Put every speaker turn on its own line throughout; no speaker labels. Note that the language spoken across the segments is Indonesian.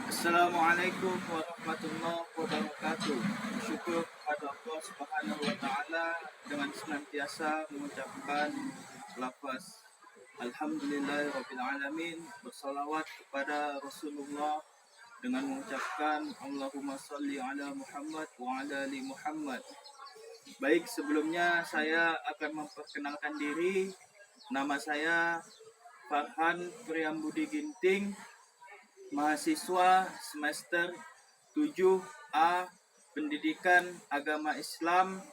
Assalamualaikum warahmatullahi wabarakatuh. Syukur kepada Allah Subhanahu wa taala dengan senantiasa mengucapkan lafaz alhamdulillahirabbil alamin, bersalawat kepada Rasulullah dengan mengucapkan Allahumma shalli ala Muhammad wa ala ali Muhammad. Baik, sebelumnya saya akan memperkenalkan diri. Nama saya Farhan Priambudi Ginting, mahasiswa semester 7A Pendidikan Agama Islam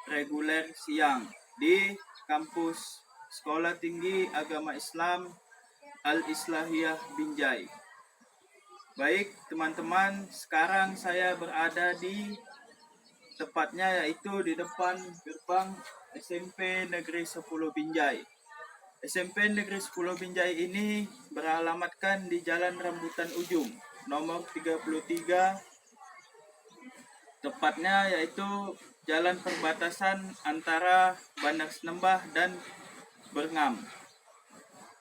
reguler siang di kampus Sekolah Tinggi Agama Islam Al-Islahiyah Binjai. Baik teman-teman, sekarang saya berada di tepatnya yaitu di depan gerbang SMP Negeri 10 Binjai. SMP Negeri 10 Binjai ini beralamatkan di Jalan Rambutan Ujung, nomor 33, tepatnya yaitu jalan perbatasan antara Bandar Senembah dan Berngam.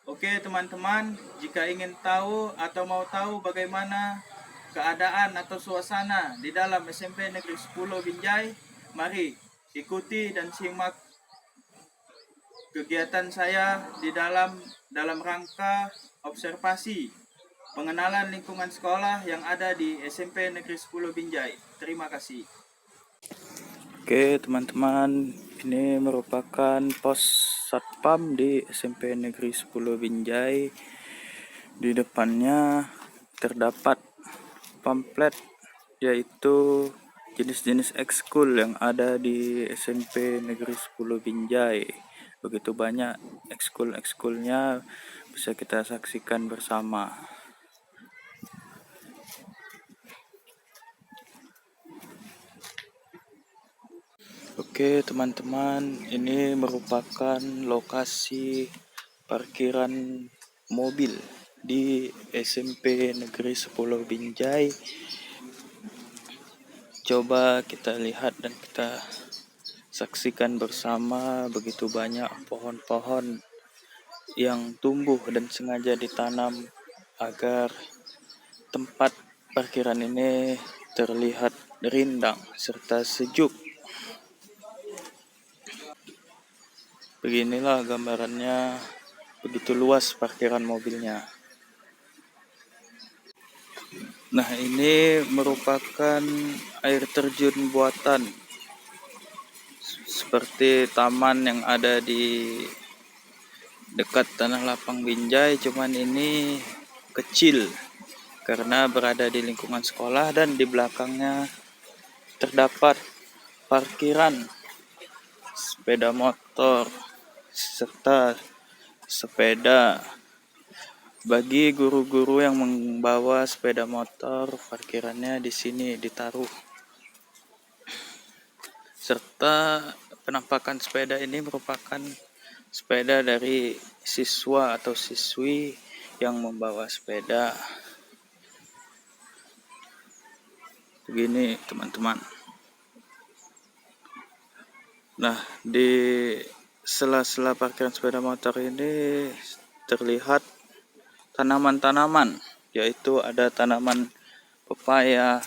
Oke teman-teman, jika ingin tahu atau mau tahu bagaimana keadaan atau suasana di dalam SMP Negeri 10 Binjai, mari ikuti dan simak kegiatan saya di dalam rangka observasi pengenalan lingkungan sekolah yang ada di SMP Negeri 10 Binjai. Terima kasih. Oke teman-teman, ini merupakan pos satpam di SMP Negeri 10 Binjai. Di depannya terdapat pamflet yaitu jenis-jenis ekskul yang ada di SMP Negeri 10 Binjai. Begitu banyak ekskul-ekskulnya, bisa kita saksikan bersama. Oke teman-teman, ini merupakan lokasi parkiran mobil di SMP Negeri 10 Binjai. Coba kita lihat dan kita saksikan bersama, begitu banyak pohon-pohon yang tumbuh dan sengaja ditanam agar tempat parkiran ini terlihat rindang serta sejuk. Beginilah gambarannya, begitu luas parkiran mobilnya. Nah, ini merupakan air terjun buatan seperti taman yang ada di dekat Tanah Lapang Binjai, cuman ini kecil karena berada di lingkungan sekolah dan di belakangnya terdapat parkiran sepeda motor serta sepeda. Bagi guru-guru yang membawa sepeda motor, parkirannya di sini ditaruh. Serta penampakan sepeda ini merupakan sepeda dari siswa atau siswi yang membawa sepeda. Begini teman-teman. Nah, di sela-sela parkiran sepeda motor ini terlihat tanaman-tanaman, yaitu ada tanaman pepaya,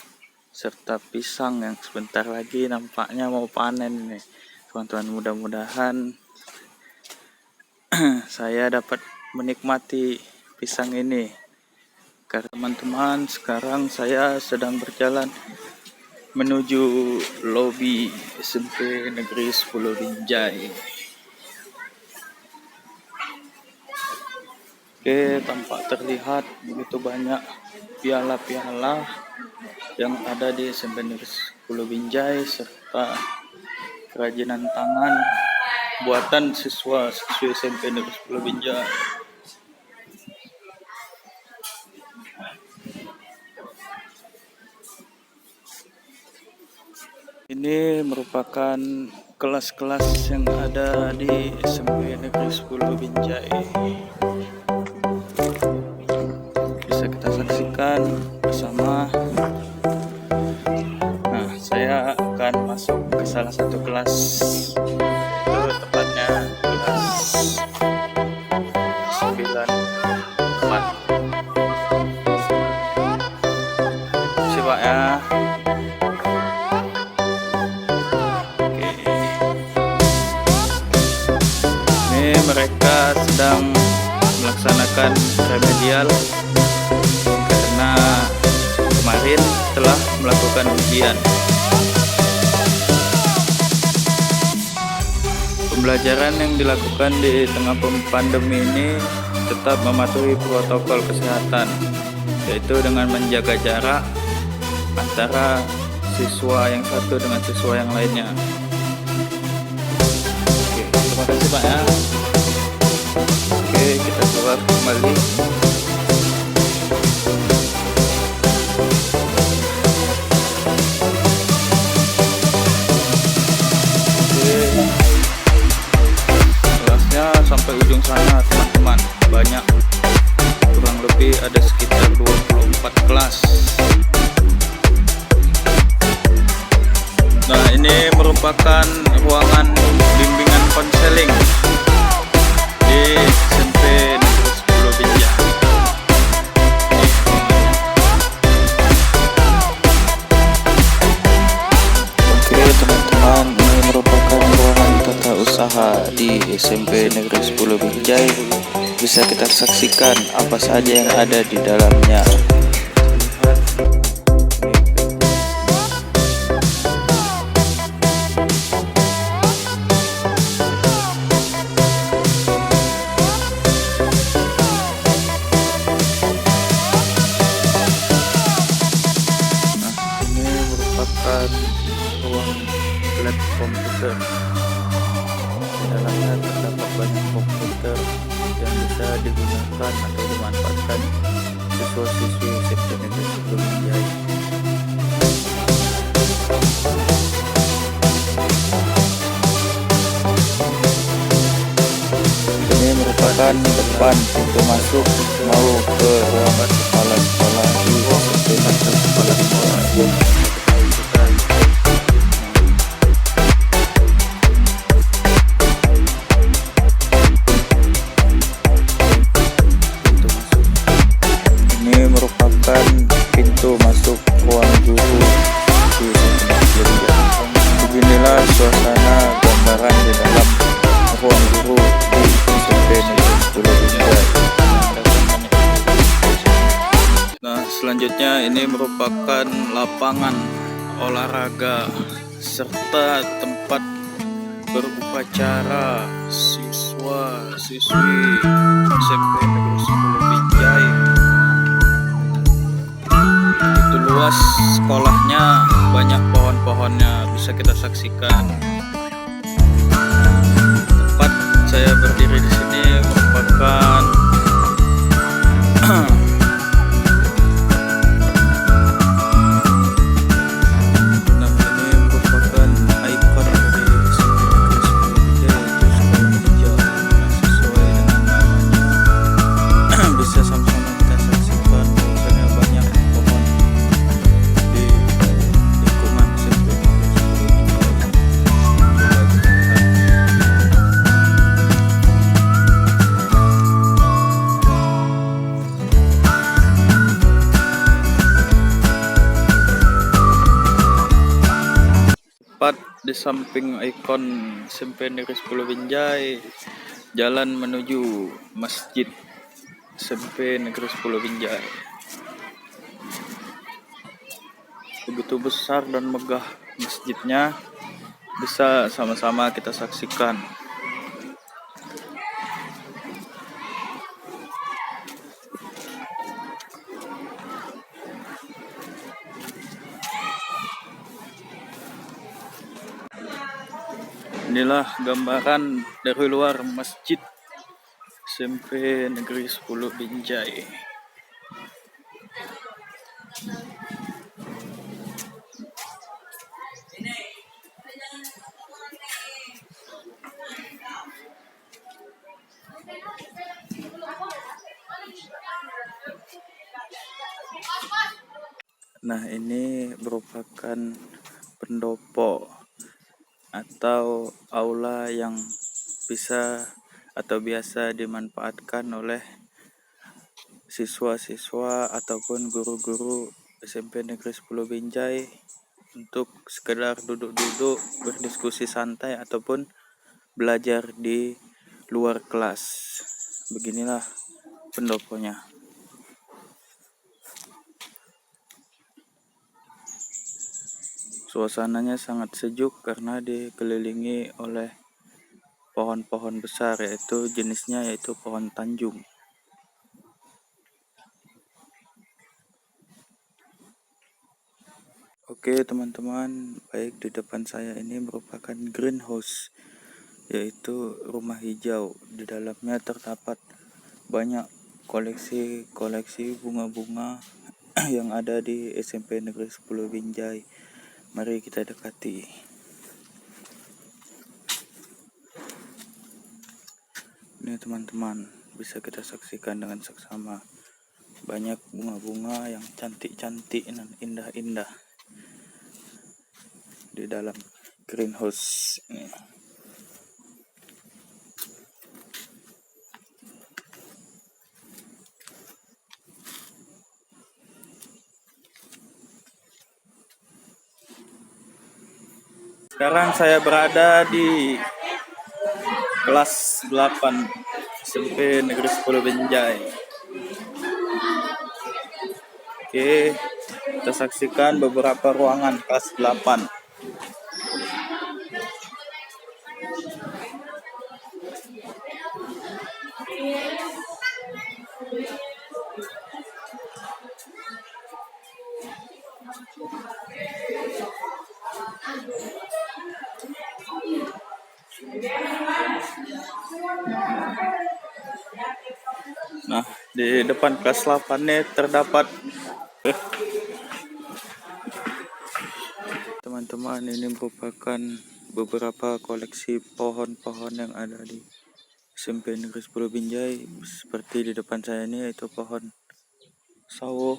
serta pisang yang sebentar lagi nampaknya mau panen nih teman-teman. Mudah-mudahan saya dapat menikmati pisang ini. Karena teman-teman, sekarang saya sedang berjalan menuju lobi SMP Negeri 10 Binjai. Oke, tampak terlihat begitu banyak piala-piala yang ada di SMP Negeri 10 Binjai serta kerajinan tangan buatan siswa-siswi SMP Negeri 10 Binjai. Ini merupakan kelas-kelas yang ada di SMP Negeri 10 Binjai. Bisa kita saksikan bersama. Nah, saya akan masuk ke salah satu kelas, tepatnya kelas 9-4. Siapa ya? Mereka sedang melaksanakan remedial karena kemarin telah melakukan ujian. Pembelajaran yang dilakukan di tengah pandemi ini tetap mematuhi protokol kesehatan, yaitu dengan menjaga jarak antara siswa yang satu dengan siswa yang lainnya. Oke, terima kasih Pak ya. Oke, kita keluar kembali. Oke, kelasnya sampai ujung sana teman-teman. Banyak, kurang lebih ada sekitar 24 kelas. Nah, ini merupakan ruangan bimbingan konseling di SMP Negeri 10 Binjai. Oke teman-teman, ini merupakan ruangan tata usaha di SMP Negeri 10 Binjai. Bisa kita saksikan apa saja yang ada di dalamnya. Ruang lab komputer. Di dalamnya terdapat banyak komputer yang bisa digunakan atau dimanfaatkan siswa-siswi SMP Negeri 10 Binjai. Ini merupakan depan pintu masuk mau ke ruangan kepala sekolah di SMP Negeri Kepala Sekolah. Pintu masuk ruang guru di SMP. Beginilah suasana gambaran di dalam ruang guru di SMP Negeri 10 Binjai. Nah, selanjutnya ini merupakan lapangan olahraga serta tempat berupacara siswa-siswi SMP Negeri 10 Binjai. Luas sekolahnya, banyak pohon-pohonnya bisa kita saksikan. Tempat saya berdiri di sini merupakan nah, ini merupakan ikon dari SMP Negeri 10 Binjai, yaitu sekolah hijau. Nah, sesuai dengan namanya. Bisa sama-sama kita saksikan bahwasanya banyak pohon di lingkungan SMP Negeri 10 Binjai. Coba kita lihat. tepat di samping ikon SMP Negeri 10 Binjai, jalan menuju Masjid SMP Negeri 10 Binjai. Begitu besar dan megah masjidnya, bisa sama-sama kita saksikan. Inilah gambaran dari luar Masjid SMP Negeri 10 Binjai. Nah, ini merupakan pendopo atau aula yang bisa atau biasa dimanfaatkan oleh siswa-siswa ataupun guru-guru SMP Negeri 10 Binjai untuk sekedar duduk-duduk berdiskusi santai ataupun belajar di luar kelas. Beginilah pendoponya. Suasananya sangat sejuk karena dikelilingi oleh pohon-pohon besar, yaitu jenisnya yaitu pohon tanjung. Oke teman-teman, baik di depan saya ini merupakan greenhouse, yaitu rumah hijau. Di dalamnya terdapat banyak koleksi bunga-bunga yang ada di SMP Negeri 10 Binjai. Mari kita dekati. Ini teman-teman, bisa kita saksikan dengan seksama. Banyak bunga-bunga yang cantik-cantik dan indah-indah di dalam greenhouse ini. Sekarang saya berada di kelas 8 SMP Negeri 10 Binjai. Oke, kita saksikan beberapa ruangan kelas 8. Nah, di depan kelas 8 ini terdapat teman-teman, ini merupakan beberapa koleksi pohon-pohon yang ada di SMP Negeri 10 Binjai. Seperti di depan saya ini, yaitu pohon sawo,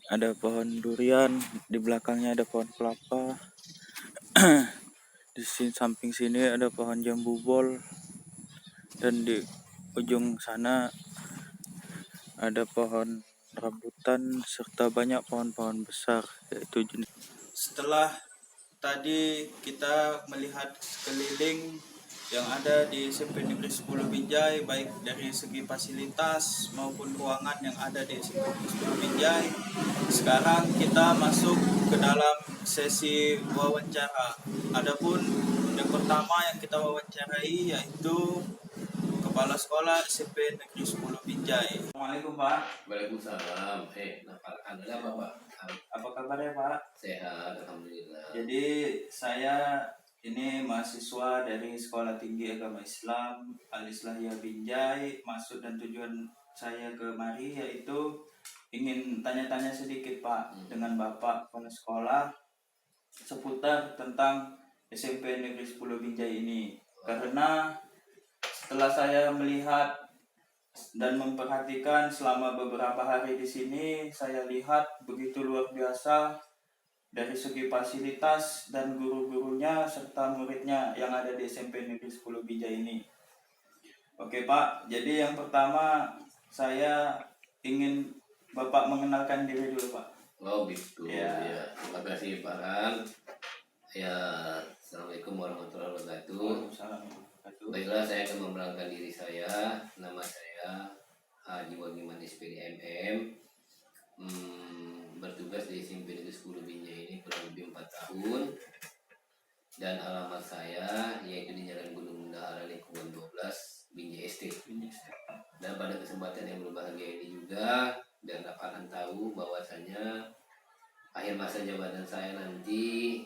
ada pohon durian, di belakangnya ada pohon kelapa. Di samping sini ada pohon jambu bol, dan di ujung sana ada pohon rambutan serta banyak pohon-pohon besar, yaitu jenis. Setelah tadi kita melihat sekeliling yang ada di SMP Negeri 10 Binjai, baik dari segi fasilitas maupun ruangan yang ada di SMP Negeri 10 Binjai, sekarang kita masuk ke dalam sesi wawancara. Adapun yang pertama yang kita wawancarai yaitu Kepala Sekolah SMP Negeri 10 Binjai. Assalamualaikum Pak.
Waalaikumsalam. Anda apa Pak?
Apa kabarnya Pak?
Sehat, alhamdulillah.
Jadi saya ini mahasiswa dari Sekolah Tinggi Agama Islam Al-Islahiyah Binjai. Maksud dan tujuan saya kemari yaitu ingin tanya-tanya sedikit Pak dengan Bapak kepala sekolah seputar tentang SMP Negeri 10 Binjai ini. Karena setelah saya melihat dan memperhatikan selama beberapa hari di sini, saya lihat begitu luar biasa dari segi fasilitas dan guru-gurunya serta muridnya yang ada di SMP Negeri 10 Binjai ini. Oke Pak, jadi yang pertama saya ingin Bapak mengenalkan diri dulu Pak.
Oh gitu
Ya.
ya. Terima kasih Farhan. Ya, Assalamualaikum warahmatullahi wabarakatuh.
Waalaikumsalam warahmatullahi wabarakatuh.
Baiklah, saya akan memperkenalkan diri saya. Nama saya Haji Wagiman SPD MM. Bertugas di SMP Negeri 10 Binjai ini kurang lebih 4 tahun. Dan alamat saya yaitu di Jalan Gunung Bendahara Lingkungan 12 Binjai ST. Dan pada kesempatan yang berbahagia ini juga, dan akan tahu bahwasanya akhir masa jabatan saya nanti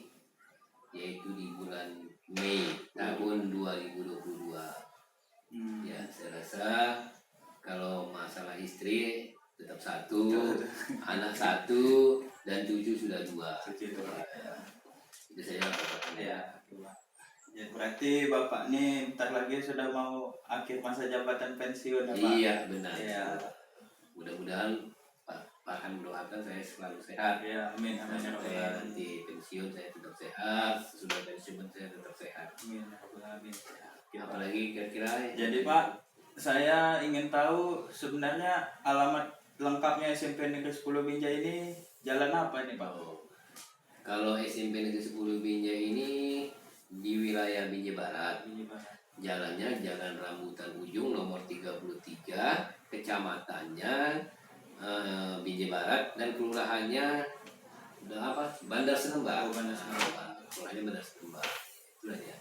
yaitu di bulan Mei tahun 2022. Ya, saya rasa kalau masalah istri tetap satu, anak satu, dan cucu sudah 2. Ya, itu saja katakan ya.
Ya, berarti Bapak nih bentar lagi sudah mau akhir masa jabatan pensiun ya, Pak?
Iya, benar.
Ya.
Mudah-mudahan Pak Farhan mendoakan saya selalu sehat.
Ya, amin, amin ya rabbal
Saya
alamin.
nanti pensiun saya tetap sehat, sudah pensiun saya tetap sehat.
Amin ya rabbal alamin.
Apalagi kira-kira.
Jadi Pak, saya ingin tahu sebenarnya alamat lengkapnya SMP Negeri 10 Binjai ini jalan apa ini Pak?
Kalau SMP Negeri 10 Binjai ini di wilayah Binjai Barat. Jalannya Jalan Rambutan Ujung nomor 33, kecamatannya Binjai Barat, dan kelurahannya Bandar Senembar. Kelurahannya Bandar Senembar. Itulah dia.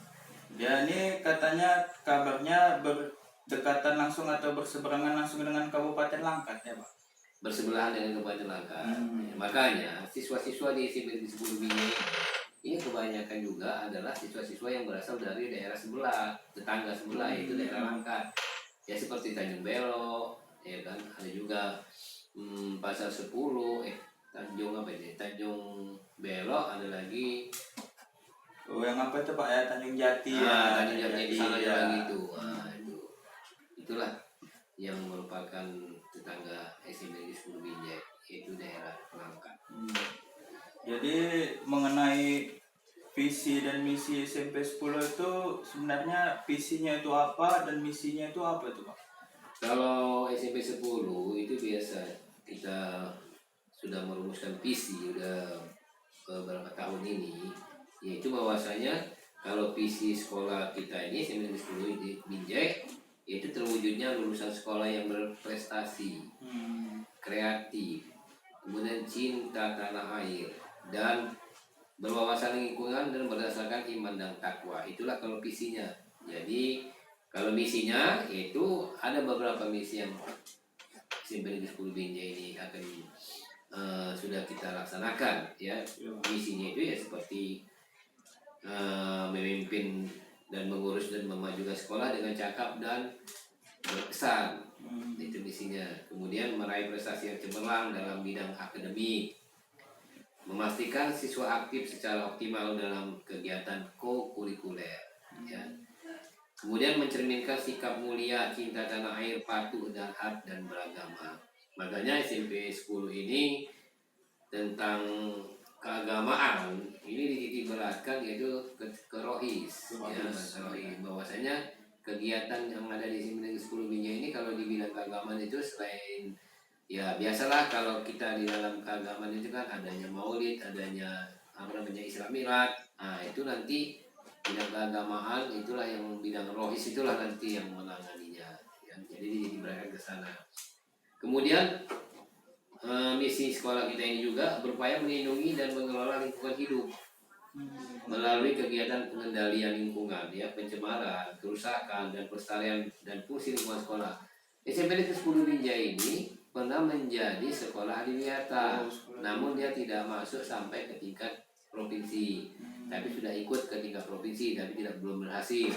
Ya, ini katanya kabarnya berdekatan langsung atau berseberangan langsung dengan Kabupaten Langkat ya Pak?
Bersebelahan dengan Kabupaten Langkat. Makanya siswa-siswa di SMP Negeri 10 Binjai ini kebanyakan juga adalah siswa-siswa yang berasal dari daerah sebelah, tetangga sebelah, yaitu daerah Langkat. Ya seperti Tanjung Belo, ya kan, ada juga Pasar 10, Tanjung Belo, ada lagi.
Oh, yang apa itu Pak ya? Tanjung Jati
Tanjung Jati di sana
ya.
ada lagi itu. Itulah yang merupakan tetangga SMP Negeri 10 Binjai, yaitu daerah Langkat.
Jadi mengenai visi dan misi SMP 10 itu sebenarnya visinya itu apa dan misinya itu apa itu Pak?
Kalau SMP 10 itu biasa kita sudah merumuskan visi udah beberapa tahun ini, yaitu bahwasanya kalau visi sekolah kita ini SMP Negeri 10 di Binjai itu terwujudnya lulusan sekolah yang berprestasi, kreatif, kemudian cinta tanah air, dan berwawasan lingkungan dan berdasarkan iman dan takwa. Itulah kalau visinya. Jadi kalau misinya itu ada beberapa misi yang SMP Negeri 10 Binjai ini akan sudah kita laksanakan ya. Misinya itu ya seperti memimpin dan mengurus dan memajukan sekolah dengan cakap dan berkesan. Itu misinya. Kemudian meraih prestasi yang cemerlang dalam bidang akademik, memastikan siswa aktif secara optimal dalam kegiatan co-kurikuler, ya. Kemudian mencerminkan sikap mulia, cinta tanah air, patuh dan taat dan beragama. Makanya SMP 10 ini tentang keagamaan ini dititik beratkan, yaitu ke rohis, ya, rohis. Bahwasanya kegiatan yang ada di SMP Negeri 10 Binjai ini kalau di bidang keagamaan itu selain ya biasalah kalau kita di dalam keagamaan itu kan adanya maulid, adanya Isra Mi'raj. Nah, itu nanti bidang keagamaan itulah yang bidang rohis itulah nanti yang menanganinya. Ya, jadi diberikan ke sana. Kemudian misi sekolah kita ini juga berupaya melindungi dan mengelola lingkungan hidup melalui kegiatan pengendalian lingkungan, ya, pencemaran, kerusakan, dan pelestarian dan fungsi lingkungan sekolah. SMP Negeri 10 Binjai ini pernah menjadi sekolah adiwiyata, namun dia tidak masuk sampai ke tingkat provinsi, tapi sudah ikut ke tingkat provinsi, tapi belum berhasil.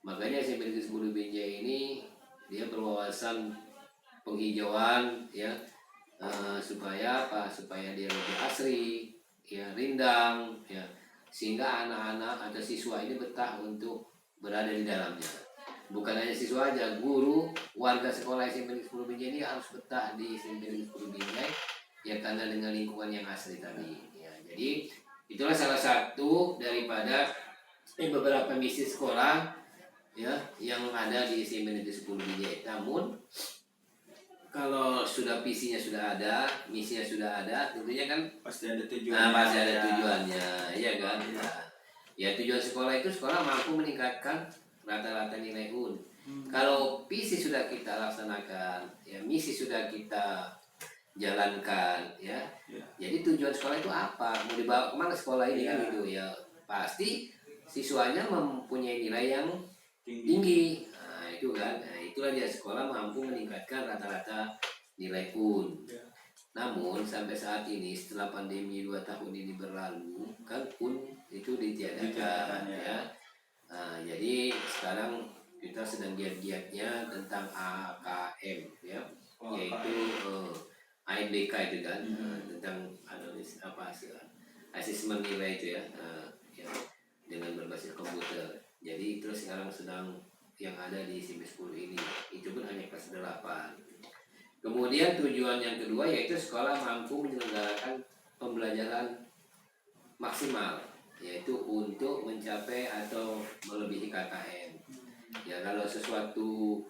Makanya SMP Negeri 10 Binjai ini dia berwawasan penghijauan, ya, supaya dia lebih asri, ya, rindang, ya, sehingga anak-anak atau siswa ini betah untuk berada di dalamnya. Bukan hanya siswa aja, guru, warga sekolah SMP Negeri 10 Binjai ini harus betah di SMP Negeri 10 Binjai, ya, karena dengan lingkungan yang asli tadi. Ya, jadi itulah salah satu daripada beberapa misi sekolah, ya, yang ada di SMP Negeri 10 Binjai. Namun kalau sudah visinya sudah ada, misinya sudah ada, tentunya kan
pasti ada tujuannya.
pasti ada tujuannya, ya kan. Ya tujuan sekolah itu sekolah mampu meningkatkan rata-rata nilai UN. Kalau visi sudah kita laksanakan, ya misi sudah kita jalankan, ya.
Ya.
Jadi tujuan sekolah itu apa? Mau dibawa kemana sekolah ini kan
Ya.
gitu ya. Pasti siswanya mempunyai nilai yang
Tinggi.
tinggi. Nah, itu kan. Nah, itulah dia sekolah mampu meningkatkan rata-rata nilai UN.
Ya.
Namun sampai saat ini setelah pandemi 2 tahun ini berlalu, kan UN itu ditiadakan, ya. Nah, jadi sekarang kita sedang giat-giatnya tentang AKM, ya, yaitu ANBK itu kan, tentang analisis asesmen nilai itu ya, ya, dengan berbasis komputer. Jadi itu sekarang sedang yang ada di SMP 10 ini, itu pun hanya kelas 8. Kemudian tujuan yang kedua yaitu sekolah mampu menyelenggarakan pembelajaran maksimal, yaitu untuk mencapai atau melebihi KKM. Ya, kalau sesuatu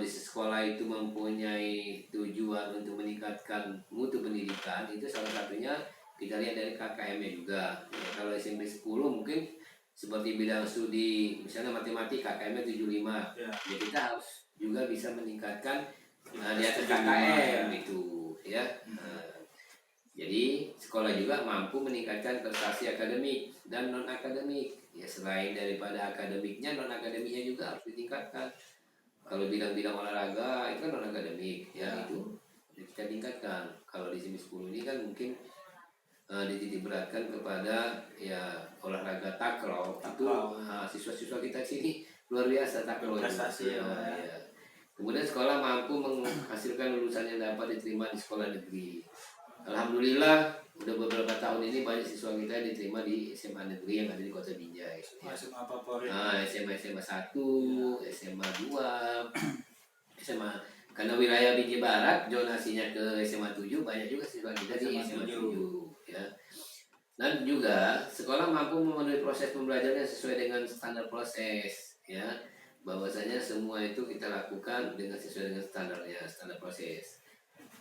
di sekolah itu mempunyai tujuan untuk meningkatkan mutu pendidikan, itu salah satunya kita lihat dari KKM-nya juga. Ya, kalau SMP 10 mungkin seperti bidang studi, misalnya matematika KKM-nya 75, ya. Ya kita harus juga bisa meningkatkan di atas KKM itu, ya. Jadi sekolah juga mampu meningkatkan prestasi akademik dan non akademik. Ya, selain daripada akademiknya, non akademiknya juga harus ditingkatkan. Kalau bidang-bidang olahraga itu kan non akademik, ya, itu kita tingkatkan. Kalau di sini 10 ini kan mungkin dititik beratkan kepada ya olahraga takraw. Itu siswa-siswa kita sini luar biasa takraw.
Prestasi, ya.
Kemudian sekolah mampu menghasilkan lulusan yang dapat diterima di sekolah negeri. Alhamdulillah udah beberapa tahun ini banyak siswa kita diterima di SMA negeri yang ada di Kota Binjai.
SMA favorit.
Nah, SMA 1, SMA 2, SMA, karena wilayah Binjai Barat zonasinya ke SMA 7, banyak juga siswa kita di SMA 7, ya. Dan juga sekolah mampu memenuhi proses pembelajaran sesuai dengan standar proses, ya. Bahwasanya semua itu kita lakukan dengan sesuai dengan standarnya, standar proses.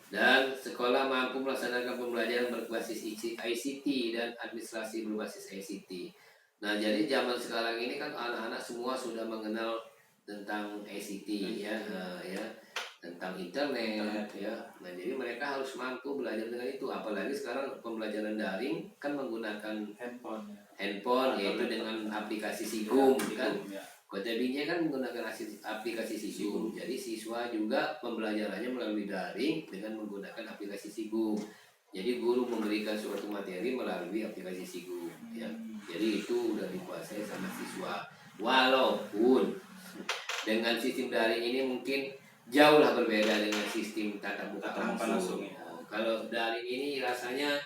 Dan sekolah mampu melaksanakan pembelajaran berbasis ICT dan administrasi berbasis ICT. Nah, jadi zaman sekarang ini kan anak-anak semua sudah mengenal tentang ICT, ya, ya, tentang internet, ya. Nah, jadi mereka harus mampu belajar dengan itu. Apalagi sekarang pembelajaran daring kan menggunakan handphone, yaitu dengan aplikasi Sigum, kan. Kota Binjai kan menggunakan aplikasi Sigum. Jadi siswa juga pembelajarannya melalui daring dengan menggunakan aplikasi Sigum. Jadi guru memberikan suatu materi melalui aplikasi Sigum, ya. Jadi itu udah dikuasai sama siswa. Walaupun dengan sistem daring ini mungkin jauhlah berbeda dengan sistem tatap muka langsung. Kalau daring ini rasanya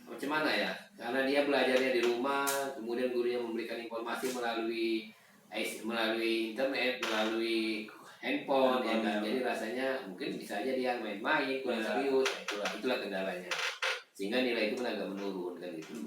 macam mana ya? Karena dia belajarnya di rumah, kemudian gurunya memberikan informasi melalui internet, melalui handphone, ya kan? Jadi rasanya mungkin bisa aja dia main-main, kurang serius. Itulah kendalanya. Sehingga nilai itu pun agak menurun kan gitu.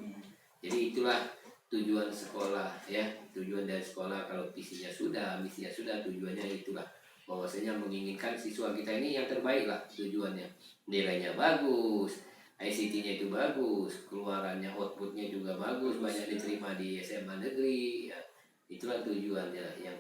Jadi itulah tujuan sekolah, ya. Tujuan dari sekolah kalau visinya sudah, misinya sudah, tujuannya itulah. Bahwasanya menginginkan siswa kita ini yang terbaik lah tujuannya. Nilainya bagus, ICT-nya itu bagus, keluarannya, outputnya juga bagus, banyak diterima di SMA negeri, ya. Itulah tujuannya yang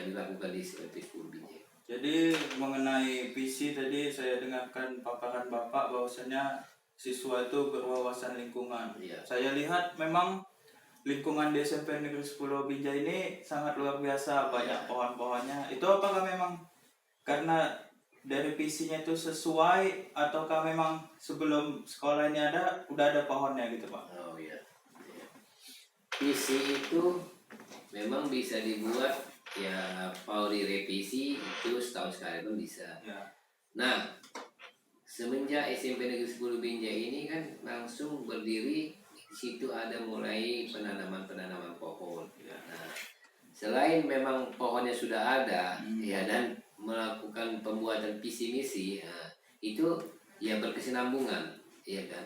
dilakukan di SMP 10 Binjai.
Jadi mengenai visi tadi saya dengarkan paparan Bapak bahwasanya siswa itu berwawasan lingkungan.
Ya.
Saya lihat memang lingkungan di SMP Negeri 10 Binjai ini sangat luar biasa, banyak pohon-pohonnya. Itu apakah memang karena dari visinya itu sesuai ataukah memang sebelum sekolah ini ada udah ada pohonnya gitu, Pak?
Oh iya. Visi itu memang bisa dibuat ya, mau direvisi itu setahun sekali pun bisa.
Ya.
Nah, semenjak SMP Negeri 10 Binjai ini kan langsung berdiri, di situ ada mulai penanaman pohon.
Ya.
Nah, selain memang pohonnya sudah ada, ya, dan melakukan pembuatan visi misi, nah, itu ya berkesinambungan, ya kan?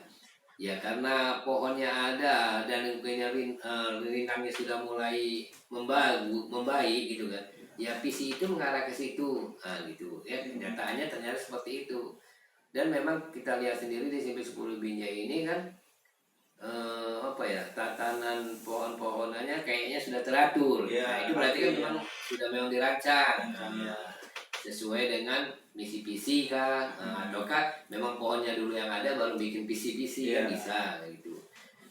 Ya karena pohonnya ada dan rindangnya sudah mulai membaik gitu kan. Ya visi itu mengarah ke situ, nah, gitu. Ya kenyataannya ternyata seperti itu. Dan memang kita lihat sendiri di SMP 10 Binjai ini kan apa ya, penanganan pohon-pohonannya kayaknya sudah teratur.
Iya,
Nah, itu berarti kan
iya.
memang dirancang.
Iya.
Sesuai dengan misi-visi kah, ataukah memang pohonnya dulu yang ada baru bikin visi-visi
Iya.
kan bisa gitu.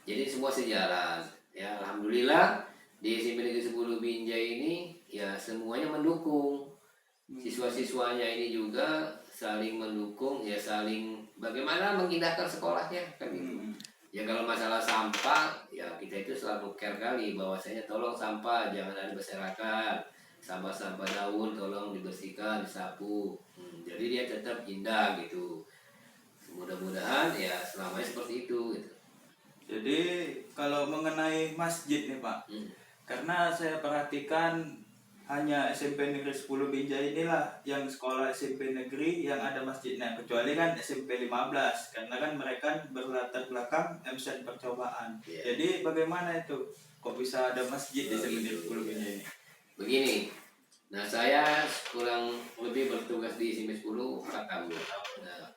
Jadi semua sejalan. Ya alhamdulillah di SMP Negeri 10 Binjai ini ya semuanya mendukung. Siswa-siswanya ini juga saling mendukung, ya saling bagaimana mengindahkan sekolahnya kan gitu. Ya kalau masalah sampah ya kita itu selalu care kali bahwasanya tolong sampah jangan ada berserakan, sampah-sampah daun tolong dibersihkan, disapu. Jadi dia tetap indah gitu. Mudah-mudahan ya selamanya seperti itu gitu.
Jadi kalau mengenai masjid nih Pak, karena saya perhatikan hanya SMP Negeri 10 Binjai inilah yang sekolah SMP negeri yang ada masjidnya, kecuali kan SMP 15 karena kan mereka berlatar belakang MSN percobaan.
Yeah.
Jadi bagaimana itu? Kok bisa ada masjid di SMP Negeri 10 Binjai ini?
Begini, nah saya kurang lebih bertugas di SMP 10 4 tahun. Nah,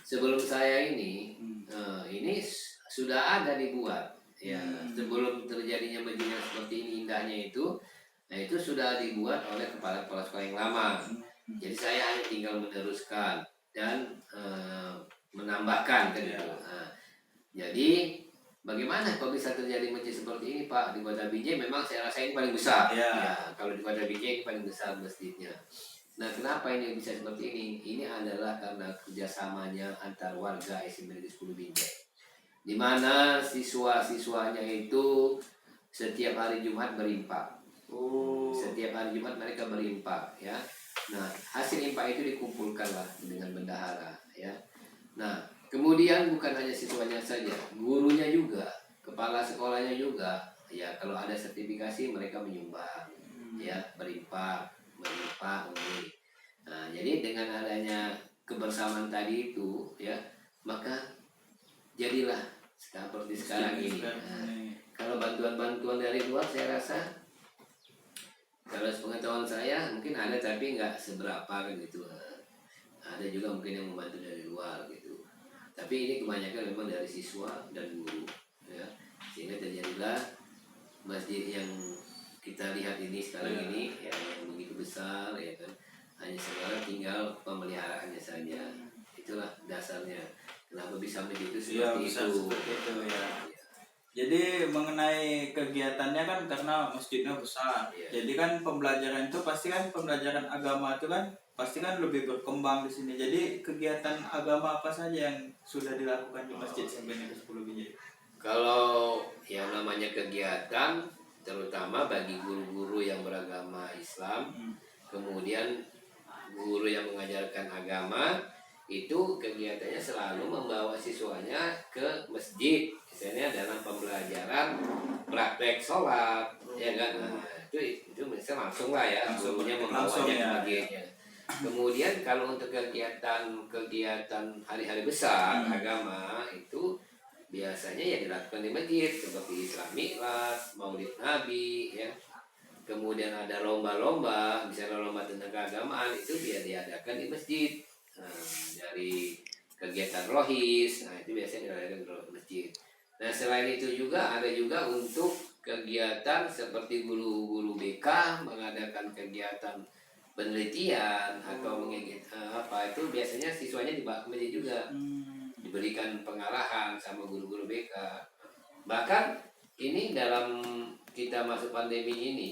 sebelum saya ini sudah ada dibuat. Ya, sebelum terjadinya masjid yang seperti ini indahnya itu, nah itu sudah dibuat oleh kepala sekolah yang lama. Jadi saya hanya tinggal meneruskan dan menambahkan kan gitu. Nah, jadi bagaimana kok bisa terjadi masjid seperti ini Pak di Kota Binjai? Memang saya rasa ini paling besar. Ya, kalau di Kota Binjai ini paling besar masjidnya. Nah, kenapa ini bisa seperti ini? Ini adalah karena kerjasamanya antar warga SMP Negeri 10 Binjai, di mana siswa-siswanya itu setiap hari Jumat berimpak. Setiap hari Jumat mereka berimpak, ya. Nah, hasil impak itu dikumpulkanlah dengan bendahara, ya. Nah, kemudian bukan hanya siswanya saja, gurunya juga, kepala sekolahnya juga, ya. Kalau ada sertifikasi mereka menyumbang, ya, berimpak. Nah, jadi dengan adanya kebersamaan tadi itu, ya, maka jadilah seperti sekarang ini. Nah, kalau bantuan-bantuan dari luar saya rasa, kalau sepengetahuan saya mungkin ada tapi nggak seberapa kan gitu. Ada juga mungkin yang membantu dari luar gitu. Tapi ini kebanyakan memang dari siswa dan guru, ya. Sehingga terjadilah masjid yang kita lihat ini sekarang ini ya, yang begitu besar ya kan. Hanya sekarang tinggal pemeliharaannya saja. Itulah dasarnya. Kenapa bisa begitu seperti itu.
Ya. Jadi mengenai kegiatannya kan karena masjidnya besar. Jadi kan pembelajaran itu pasti kan pembelajaran agama itu kan pasti kan lebih berkembang di sini. Jadi kegiatan agama apa saja yang sudah dilakukan di Masjid SMP Negeri 10 Binjai?
Kalau yang namanya kegiatan terutama bagi guru-guru yang beragama Islam, kemudian guru yang mengajarkan agama itu kegiatannya selalu membawa siswanya ke masjid, misalnya dalam pembelajaran praktek sholat, ya kan? Nah, itu bisa langsung lah ya, gurunya membawanya ke masjidnya. Kemudian kalau untuk kegiatan hari-hari besar agama itu biasanya ya dilakukan di masjid seperti Isra Mi'raj, Maulid Nabi, ya. Kemudian ada lomba-lomba, misalnya lomba tentang keagamaan itu biar diadakan di masjid. Dari kegiatan rohis, nah itu biasanya diadakan di masjid. Nah selain itu juga ada juga untuk kegiatan seperti guru-guru BK mengadakan kegiatan penelitian atau apa itu biasanya siswanya dibawa ke masjid juga, diberikan pengarahan sama guru-guru BK. Bahkan ini dalam kita masuk pandemi ini,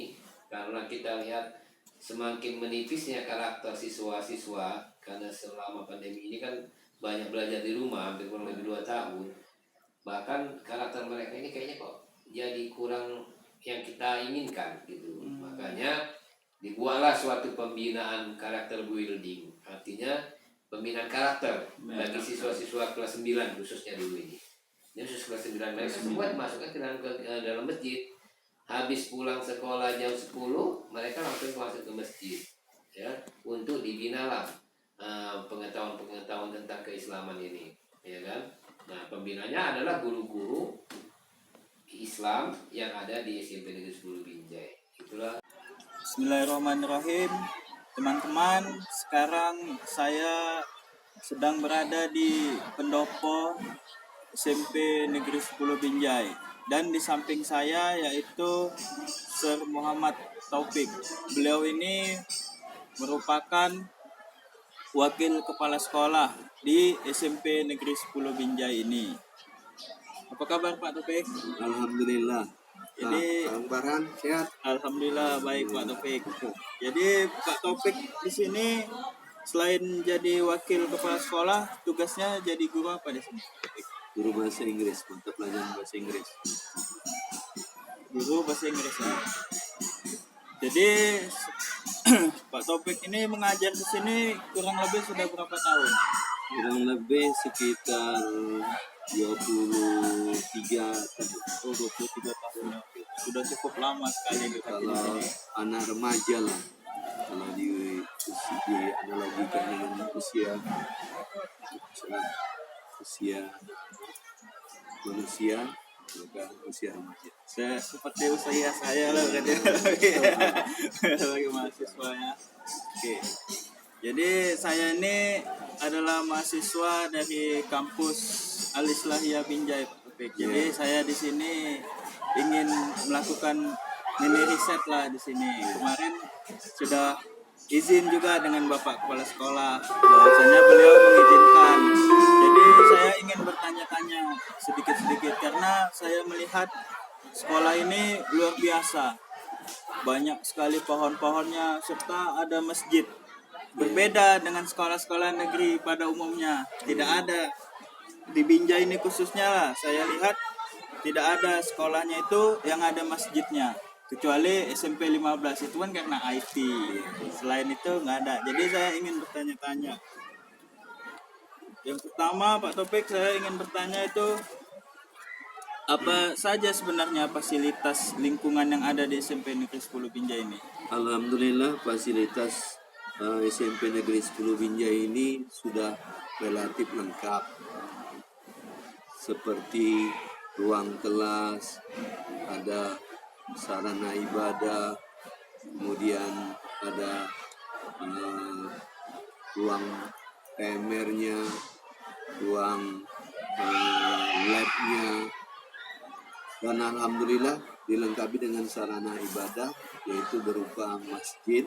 karena kita lihat semakin menipisnya karakter siswa-siswa karena selama pandemi ini kan banyak belajar di rumah hampir kurang lebih 2 tahun. Bahkan karakter mereka ini kayaknya kok jadi kurang yang kita inginkan gitu. Makanya dibuatlah suatu pembinaan karakter building, artinya pembinaan karakter bagi siswa-siswa kelas 9 khususnya dulu ini. Ini khusus kelas 9 mereka semua dimasukkan ke dalam masjid. Habis pulang sekolah jam 10 mereka langsung masuk ke masjid, ya, untuk dibinalah pengetahuan tentang keislaman ini, ya kan. Nah pembinanya adalah guru-guru Islam yang ada di SMP Negeri 10 Binjai. Itulah.
Bismillahirrahmanirrahim. Teman-teman, sekarang saya sedang berada di pendopo SMP Negeri 10 Binjai. Dan di samping saya yaitu Sir Muhammad Taufik. Beliau ini merupakan wakil kepala sekolah di SMP Negeri 10 Binjai ini. Apa kabar Pak Taufik?
Alhamdulillah.
Jadi
Kang Farhan sehat?
alhamdulillah baik Pak Taufik. Jadi Pak Taufik di sini selain jadi wakil kepala sekolah, tugasnya jadi guru apa di sini? Pak Taufik?
Guru bahasa Inggris, mata pelajaran bahasa Inggris.
Guru bahasa Inggris ya. Jadi Pak Taufik ini mengajar di sini kurang lebih sudah berapa tahun?
Kurang lebih sekitar 23 tahun.
Oh, 23 tahun ya. Sudah cukup lama sekali di
Kalau
sini.
anak remaja lah. Kalau dianalogikan dengan usia manusia, maka usia remaja.
Seperti usia saya lah kan ya. Sebagai mahasiswa ya. Oke. Jadi saya ini adalah mahasiswa dari kampus Al-Islahiyah Binjai Pak Taufik. Jadi saya di sini ingin melakukan mini riset lah di sini. Kemarin sudah izin juga dengan Bapak Kepala Sekolah. Bahwasanya beliau mengizinkan. Jadi saya ingin bertanya-tanya sedikit-sedikit karena saya melihat sekolah ini luar biasa. Banyak sekali pohon-pohonnya serta ada masjid. Berbeda dengan sekolah-sekolah negeri pada umumnya. Tidak ada di Binjai ini khususnya lah. Saya lihat tidak ada sekolahnya itu yang ada masjidnya. Kecuali SMP 15 itu kan karena IT. Selain itu nggak ada. Jadi saya ingin bertanya-tanya. Yang pertama Pak Taufik, saya ingin bertanya itu apa saja sebenarnya fasilitas lingkungan yang ada di SMP Negeri 10 Binjai ini?
Alhamdulillah fasilitas SMP Negeri 10 Binjai ini sudah relatif lengkap. Seperti ruang kelas, ada sarana ibadah, kemudian ada ruang PMR-nya, ruang lab-nya, dan alhamdulillah dilengkapi dengan sarana ibadah yaitu berupa masjid.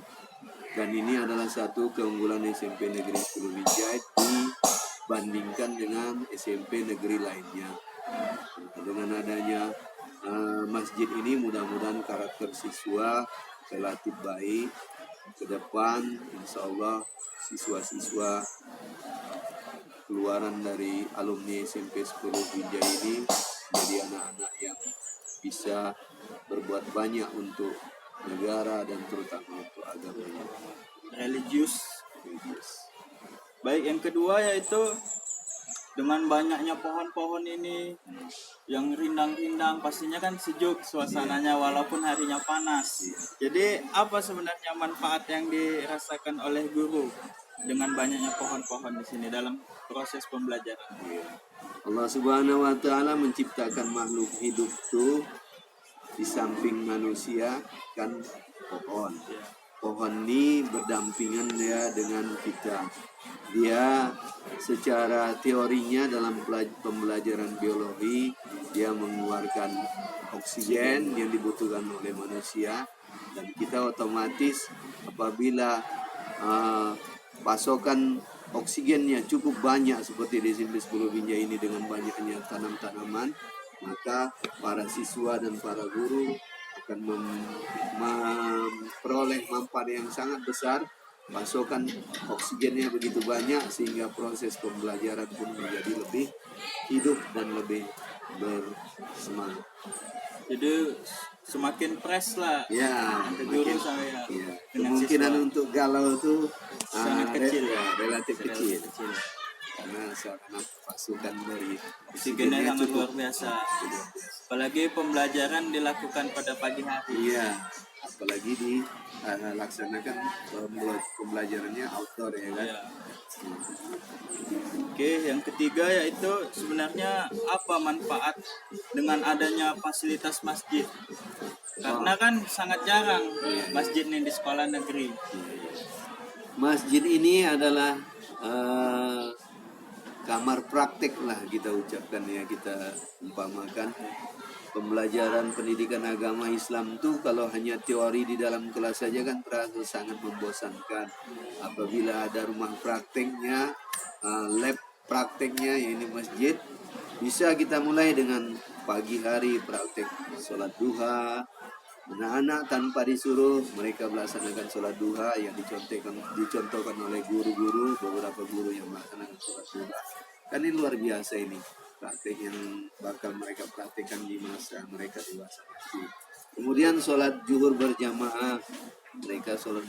Dan ini adalah satu keunggulan SMP Negeri 10 Binjai dibandingkan dengan SMP negeri lainnya. Dengan adanya masjid ini mudah-mudahan karakter siswa relatif baik. Ke depan insya Allah siswa-siswa keluaran dari alumni SMP 10 Binjai ini menjadi anak-anak yang bisa berbuat banyak untuk negara dan terutama untuk agamanya.
Religius. Baik, yang kedua yaitu dengan banyaknya pohon-pohon ini yang rindang-rindang, pastinya kan sejuk suasananya walaupun harinya panas. Jadi apa sebenarnya manfaat yang dirasakan oleh guru dengan banyaknya pohon-pohon di sini dalam proses pembelajaran?
Allah Subhanahu wa taala menciptakan makhluk hidup tuh di samping manusia kan pohon. Pohon ini berdampingan dia dengan kita. Dia secara teorinya dalam pembelajaran biologi dia mengeluarkan oksigen yang dibutuhkan oleh manusia, dan kita otomatis apabila pasokan oksigennya cukup banyak seperti di SMP 10 Binjai ini dengan banyaknya tanam-tanaman, maka para siswa dan para guru akan memperoleh manfaat yang sangat besar. Pasokan oksigennya begitu banyak sehingga proses pembelajaran pun menjadi lebih hidup dan lebih bersemangat.
Jadi semakin fresh lah
Ya,
guru saya
ya.
dengan
Kemungkinan
siswa.
untuk galau itu
Sangat kecil ya.
relatif kecil.
Kecil.
Karena sarana pasukan dari
Oksigennya sangat luar
cukup.
biasa. Apalagi pembelajaran dilakukan pada pagi hari.
Iya, apalagi dilaksanakan pembelajarannya outdoor ya kan.
Ya. Oke, yang ketiga yaitu sebenarnya apa manfaat dengan adanya fasilitas masjid? Karena kan sangat jarang masjid nih di sekolah negeri.
Masjid ini adalah kamar praktek lah kita ucapkan ya, kita umpamakan. Pembelajaran pendidikan agama Islam tuh kalau hanya teori di dalam kelas saja kan terasa sangat membosankan. Apabila ada rumah prakteknya, lab prakteknya ya ini masjid, bisa kita mulai dengan pagi hari praktek sholat duha. Anak-anak tanpa disuruh mereka melaksanakan sholat duha yang dicontohkan oleh guru-guru, beberapa guru yang melaksanakan sholat duha. Kan ini luar biasa ini praktek yang bakal mereka praktekkan di masa mereka dewasa nanti. Kemudian sholat zuhur berjamaah, mereka sholat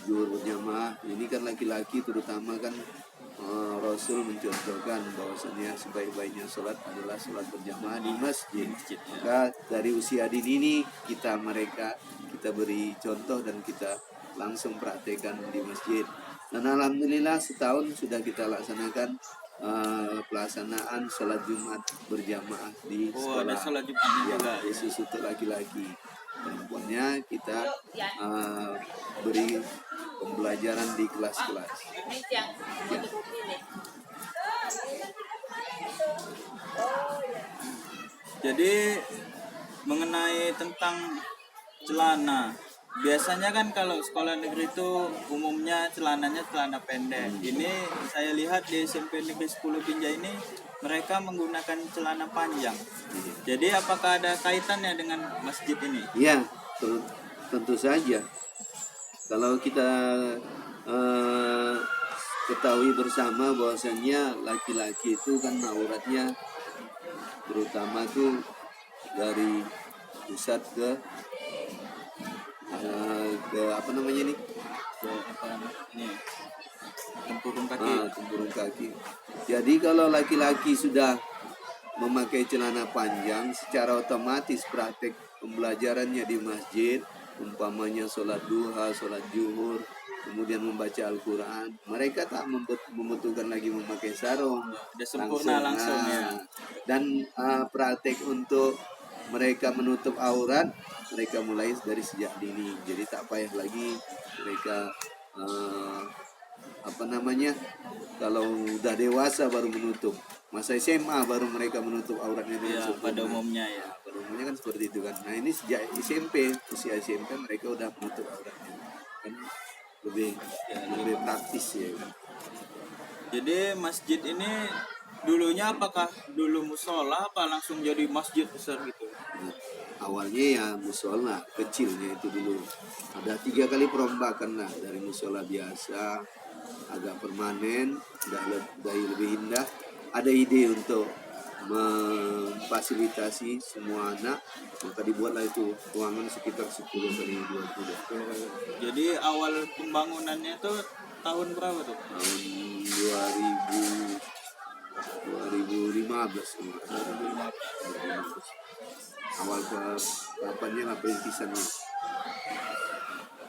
zuhur berjamaah. Ini kan laki-laki terutama kan Rasul mencontohkan bahwasanya sebaik-baiknya sholat adalah sholat berjamaah di masjid. Maka dari usia dini ini kita beri contoh dan kita langsung praktekkan di masjid. Dan alhamdulillah setahun sudah kita laksanakan pelaksanaan sholat Jumat berjamaah di sekolah.
Ada sholat Jumat juga.
Khusus untuk laki-laki. Perempuannya kita beri pembelajaran di kelas-kelas.
Jadi mengenai tentang celana, biasanya kan kalau sekolah negeri itu umumnya celananya celana pendek. Ini saya lihat di SMP Negeri 10 Binjai ini mereka menggunakan celana panjang. Jadi apakah ada kaitannya dengan masjid ini?
Ya, tentu saja. Kalau kita ketahui bersama bahwasannya laki-laki itu kan auratnya terutama tuh dari pusat ke apa namanya nih?
Tempurung kaki.
Tempurung kaki. Jadi kalau laki-laki sudah memakai celana panjang, secara otomatis praktek pembelajarannya di masjid, umpamanya sholat duha, sholat zuhur, kemudian membaca Al-Quran, mereka tak membutuhkan lagi memakai sarung.
Udah sempurna langsung ya.
Dan praktek untuk mereka menutup aurat, mereka mulai dari sejak dini. Jadi tak payah lagi mereka kalau udah dewasa baru menutup. Masa SMA baru mereka menutup auratnya dengan sempurna.
Pada umumnya ya.
Pada umumnya kan seperti itu kan. Nah ini sejak usia SMP mereka udah menutup auratnya. Kan lebih praktis ya.
Jadi masjid ini dulunya apakah dulu musola apa langsung jadi masjid besar gitu?
Nah, awalnya ya musola kecilnya itu dulu. Ada 3 kali perombakan lah dari musola biasa agak permanen, udah lebih indah. Ada ide untuk memfasilitasi semua anak, maka dibuatlah itu ruangan sekitar 10 kali 20.
Jadi awal pembangunannya itu tahun berapa tuh?
Tahun 2015. Awal kapannya lah perintisannya.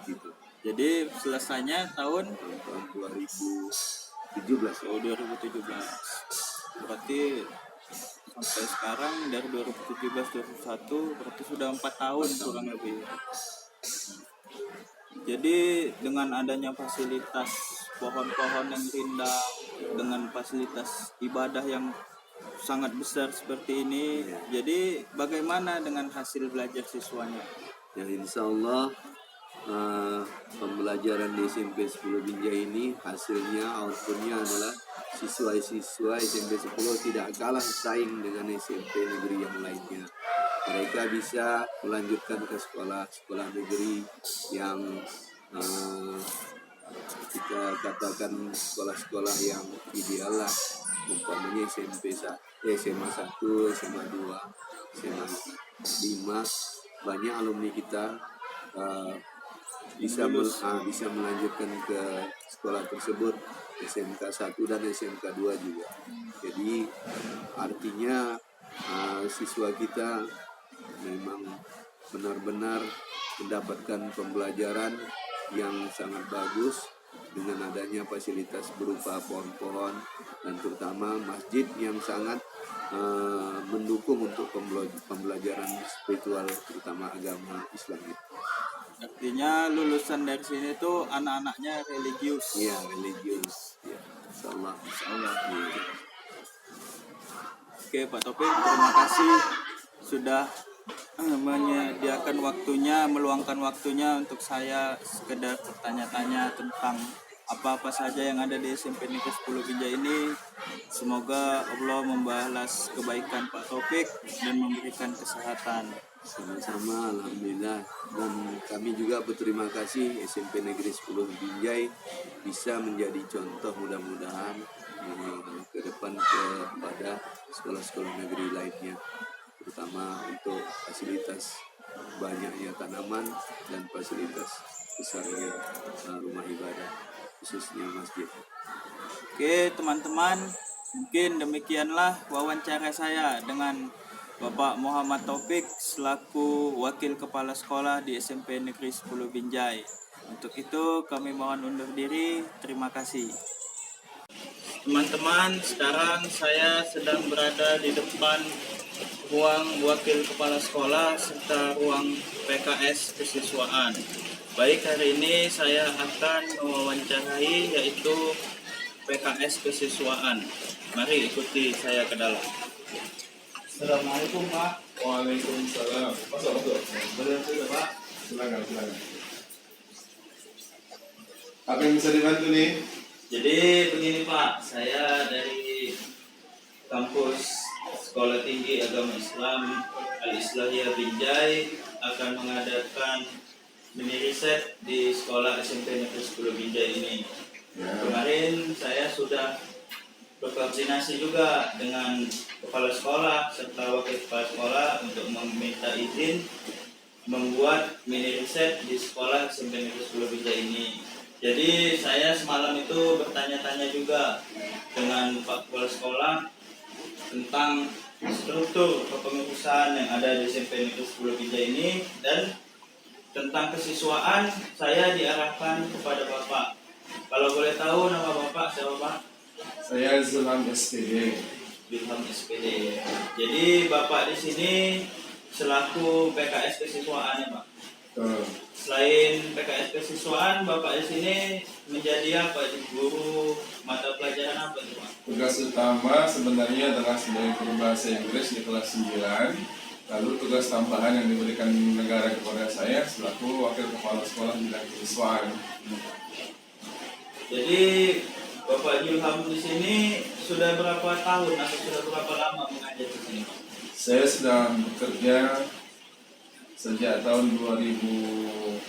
Gitu.
Jadi selesainya tahun
2017.
Oh, 2017. Berarti sampai sekarang dari 2017 2021 berarti sudah 4 tahun kurang lebih. Jadi dengan adanya fasilitas pohon-pohon yang rindang, dengan fasilitas ibadah yang sangat besar seperti ini, jadi bagaimana dengan hasil belajar siswanya?
Ya insya Allah pembelajaran di SMP 10 Binjai ini hasilnya, outputnya adalah siswa-siswa SMP 10 tidak kalah saing dengan SMP negeri yang lainnya. Mereka bisa melanjutkan ke sekolah negeri yang kita katakan sekolah-sekolah yang ideal lah, umpamanya SMA 1, SMA 2, SMA 5. Banyak alumni kita bisa melanjutkan ke sekolah tersebut, SMK 1 dan SMK 2 juga. Jadi artinya siswa kita memang benar-benar mendapatkan pembelajaran yang sangat bagus dengan adanya fasilitas berupa pohon-pohon dan terutama masjid yang sangat mendukung untuk pembelajaran spiritual terutama agama Islam itu.
Artinya lulusan dari sini tuh anak-anaknya religius.
Iya, religius. Ya, insyaallah.
Insyaallah. Oke Pak Topik, terima kasih sudah menyediakan waktunya, meluangkan waktunya untuk saya sekedar bertanya-tanya tentang apa-apa saja yang ada di SMP Negeri 10 Binjai ini. Semoga Allah membalas kebaikan Pak Topik dan memberikan kesehatan.
Sama-sama, alhamdulillah. Dan kami juga berterima kasih SMP Negeri 10 Binjai bisa menjadi contoh mudah-mudahan ke depan kepada sekolah-sekolah negeri lainnya, terutama untuk fasilitas banyaknya tanaman dan fasilitas besarnya rumah ibadah, khususnya masjid.
Oke teman-teman, mungkin demikianlah wawancara saya dengan Bapak Muhammad Taufik selaku Wakil Kepala Sekolah di SMP Negeri 10 Binjai. Untuk itu kami mohon undur diri, terima kasih. Teman-teman, sekarang saya sedang berada di depan ruang Wakil Kepala Sekolah serta ruang PKS kesiswaan. Baik, hari ini saya akan mewawancarai yaitu PKS kesiswaan. Mari ikuti saya ke dalam. Assalamualaikum Pak.
Waalaikumsalam. Masuk.
Boleh Pak?
Silakan. Apa yang bisa dibantu nih?
Jadi begini Pak, saya dari kampus Sekolah Tinggi Agama Islam Al-Islahiyah Binjai akan mengadakan mini riset di sekolah SMP Negeri 10 Binjai ini. Kemarin saya sudah berkoordinasi juga dengan kepala sekolah serta wakil kepala sekolah untuk meminta izin membuat mini riset di sekolah SMP Negeri 10 Binjai ini. Jadi saya semalam itu bertanya-tanya juga dengan Pak Kepala Sekolah tentang struktur kepengurusan yang ada di SMP Negeri 10 Binjai ini, dan tentang kesiswaan saya diarahkan kepada Bapak. Kalau boleh tahu nama Bapak siapa Pak?
Saya Zulham SPD.
Wilham SPD. Jadi Bapak di sini selaku PKS kesiswaan ya Pak. Selain PKS kesiswaan, Bapak di sini menjadi apa? Guru mata pelajaran apa itu Pak?
Tugas utama sebenarnya adalah sebagai guru bahasa Inggris di kelas 9. Lalu tugas tambahan yang diberikan negara kepada saya selaku wakil kepala sekolah bidang kesiswaan.
Jadi Bapak Wilham di sini sudah berapa tahun atau sudah berapa lama mengajar di sini Pak?
Saya sudah bekerja sejak tahun 2009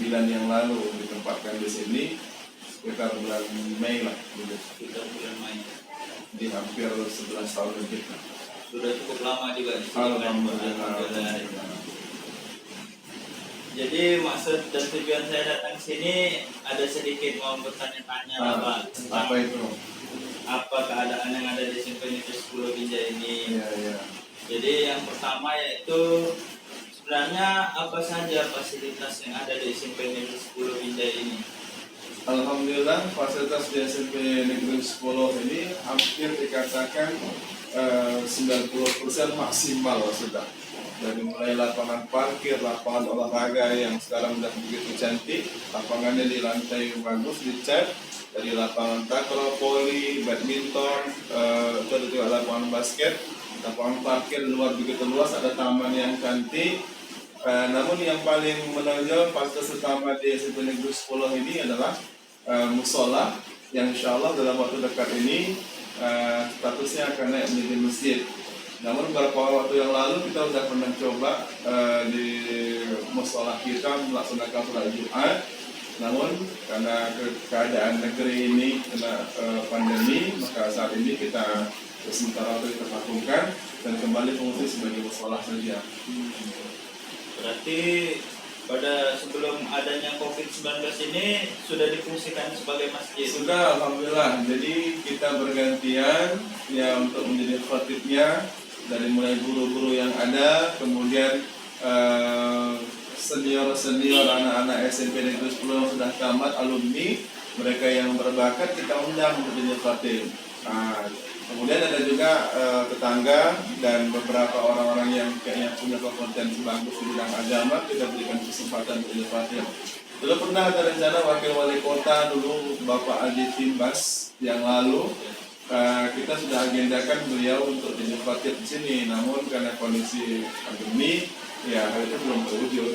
yang lalu, ditempatkan di sini sekitar bulan Mei lah,
Sudah bulan Mei.
di hampir 11 tahun lebih.
Sudah cukup lama juga di sini.
Alhamdulillah.
Jadi maksud dan tujuan saya datang ke sini ada sedikit mau bertanya-tanya Pak tentang
Apa itu?
apa keadaan yang ada di SMP Negeri 10 Binjai ini.
Iya.
Jadi yang pertama yaitu sebenarnya apa saja fasilitas yang ada di SMP Negeri 10 Binjai ini?
Alhamdulillah fasilitas di SMP Negeri 10 ini hampir dikatakan 90% maksimal sudah. Dari mulai lapangan parkir, lapangan olahraga yang sekarang sudah begitu cantik, lapangannya di lantai bagus, dicat, dari lapangan takraw, voli, badminton, ada juga lapangan basket, lapangan parkir luar begitu luas, ada taman yang cantik. Namun yang paling menonjol fasilitas utama di SMP Negeri 10 ini adalah musola yang insya Allah dalam waktu dekat ini statusnya akan naik menjadi masjid. Namun beberapa waktu yang lalu kita sudah pernah coba di musola kita melaksanakan sholat Jumat. Namun karena keadaan negeri ini kena pandemi, maka saat ini kita sementara waktu kita vakumkan dan kembali fungsi sebagai musola saja.
Berarti pada sebelum adanya COVID-19 ini sudah difungsikan sebagai masjid.
Sudah, alhamdulillah. Jadi kita bergantian ya untuk menjadi khatibnya dari mulai guru-guru yang ada, kemudian senior-senior anak-anak SMP Negeri 10 yang sudah tamat, alumni, mereka yang berbakat kita undang untuk jadi khatib. Kemudian ada juga tetangga dan beberapa orang-orang yang kayaknya punya kompetensi bagus di bidang agama, kita berikan kesempatan untuk jadi khatib. Dulu pernah ada rencana wakil wali kota dulu Bapak Adi Timbas yang lalu kita sudah agendakan beliau untuk jadi khatib di sini, namun karena kondisi pandemi, ya hal itu belum terwujud.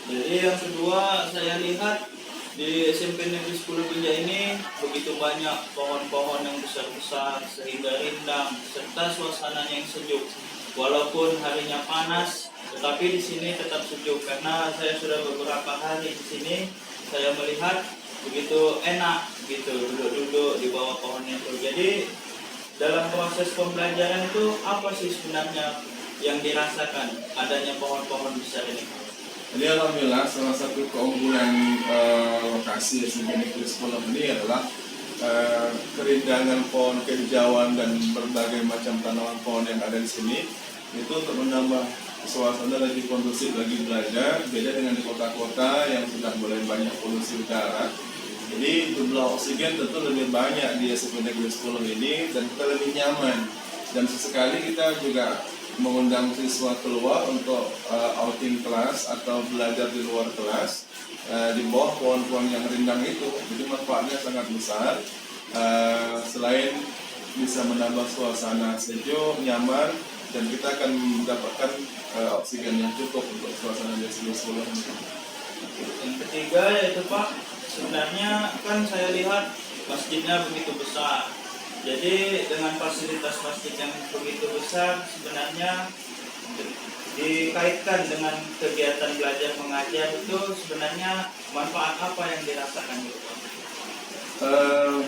Jadi yang kedua saya lihat di SMP Negeri 10 Binjai ini begitu banyak pohon-pohon yang besar-besar sehingga rindang serta suasananya yang sejuk. Walaupun harinya panas, tetapi di sini tetap sejuk karena saya sudah beberapa hari di sini, saya melihat begitu enak gitu duduk-duduk di bawah pohon itu. Jadi dalam proses pembelajaran itu apa sih sebenarnya yang dirasakan adanya pohon-pohon besar ini?
Jadi alhamdulillah salah satu keunggulan lokasi SMP Negeri 10 ini adalah kerindangan pohon, kehijauan dan berbagai macam tanaman pohon yang ada di sini itu untuk menambah suasana lebih kondusif lagi belajar, beda dengan di kota-kota yang sudah mulai banyak polusi udara. Jadi jumlah oksigen tentu lebih banyak di SMP Negeri 10 ini dan kita lebih nyaman, dan sesekali kita juga mengundang siswa keluar untuk outing kelas atau belajar di luar kelas di bawah pohon-pohon yang rindang itu. Jadi manfaatnya sangat besar. Selain bisa menambah suasana sejuk, nyaman, dan kita akan mendapatkan oksigen yang cukup untuk suasana di sekolah ini.
Yang ketiga yaitu Pak, sebenarnya kan saya lihat masjidnya begitu besar. Jadi dengan fasilitas masjid yang begitu besar, sebenarnya dikaitkan dengan kegiatan belajar mengajar itu sebenarnya manfaat apa yang dirasakan gitu Pak?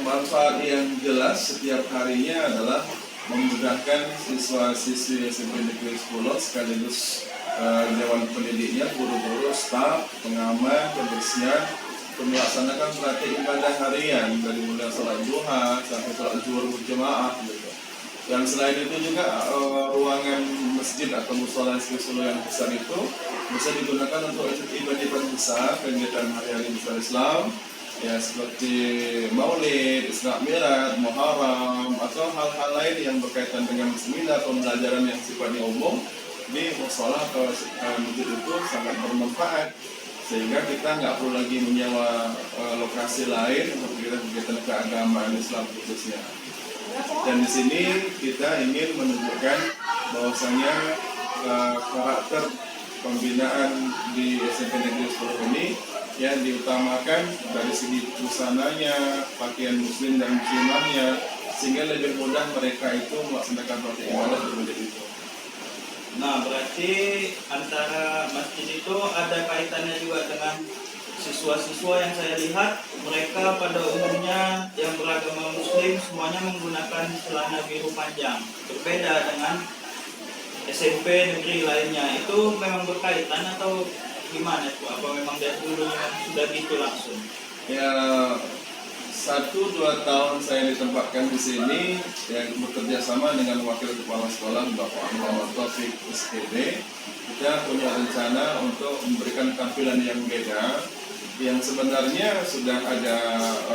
Manfaat yang jelas setiap harinya adalah memudahkan siswa-siswi SMP Negeri 10 sekaligus dewan pendidiknya, guru-guru, staf, pengaman, kebersihan, melaksanakan praktik ibadah harian dari mulai sholat duha sampai sholat zuhur berjemaah gitu. Dan selain itu juga ruangan masjid atau musola Solo yang besar itu bisa digunakan untuk ibadah besar, kegiatan hari-hari besar Islam ya, seperti Maulid, Isra Mi'raj, Muharram, atau hal-hal lain yang berkaitan dengan seminar pembelajaran yang sifatnya umum di musola atau masjid itu sangat bermanfaat, sehingga kita nggak perlu lagi menyewa lokasi lain untuk kegiatan keagamaan Islam khususnya. Dan di sini kita ingin menunjukkan bahwasanya karakter pembinaan di SMP Negeri 10 ini yang diutamakan dari segi busananya, pakaian muslim dan muslimahnya, sehingga lebih mudah mereka itu melaksanakan praktik ibadah di masjid itu.
Nah, berarti antara masjid itu ada kaitannya juga dengan siswa-siswa yang saya lihat, mereka pada umumnya yang beragama muslim semuanya menggunakan celana biru panjang. Berbeda dengan SMP negeri lainnya. Itu memang berkaitan atau gimana itu? Apa memang dari dulu memang sudah gitu langsung?
Ya, 1-2 tahun saya ditempatkan di sini yang bekerja sama dengan Wakil Kepala Sekolah Bapak Muhammad Taufik SPD. Kita punya rencana untuk memberikan tampilan yang beda, yang sebenarnya sudah ada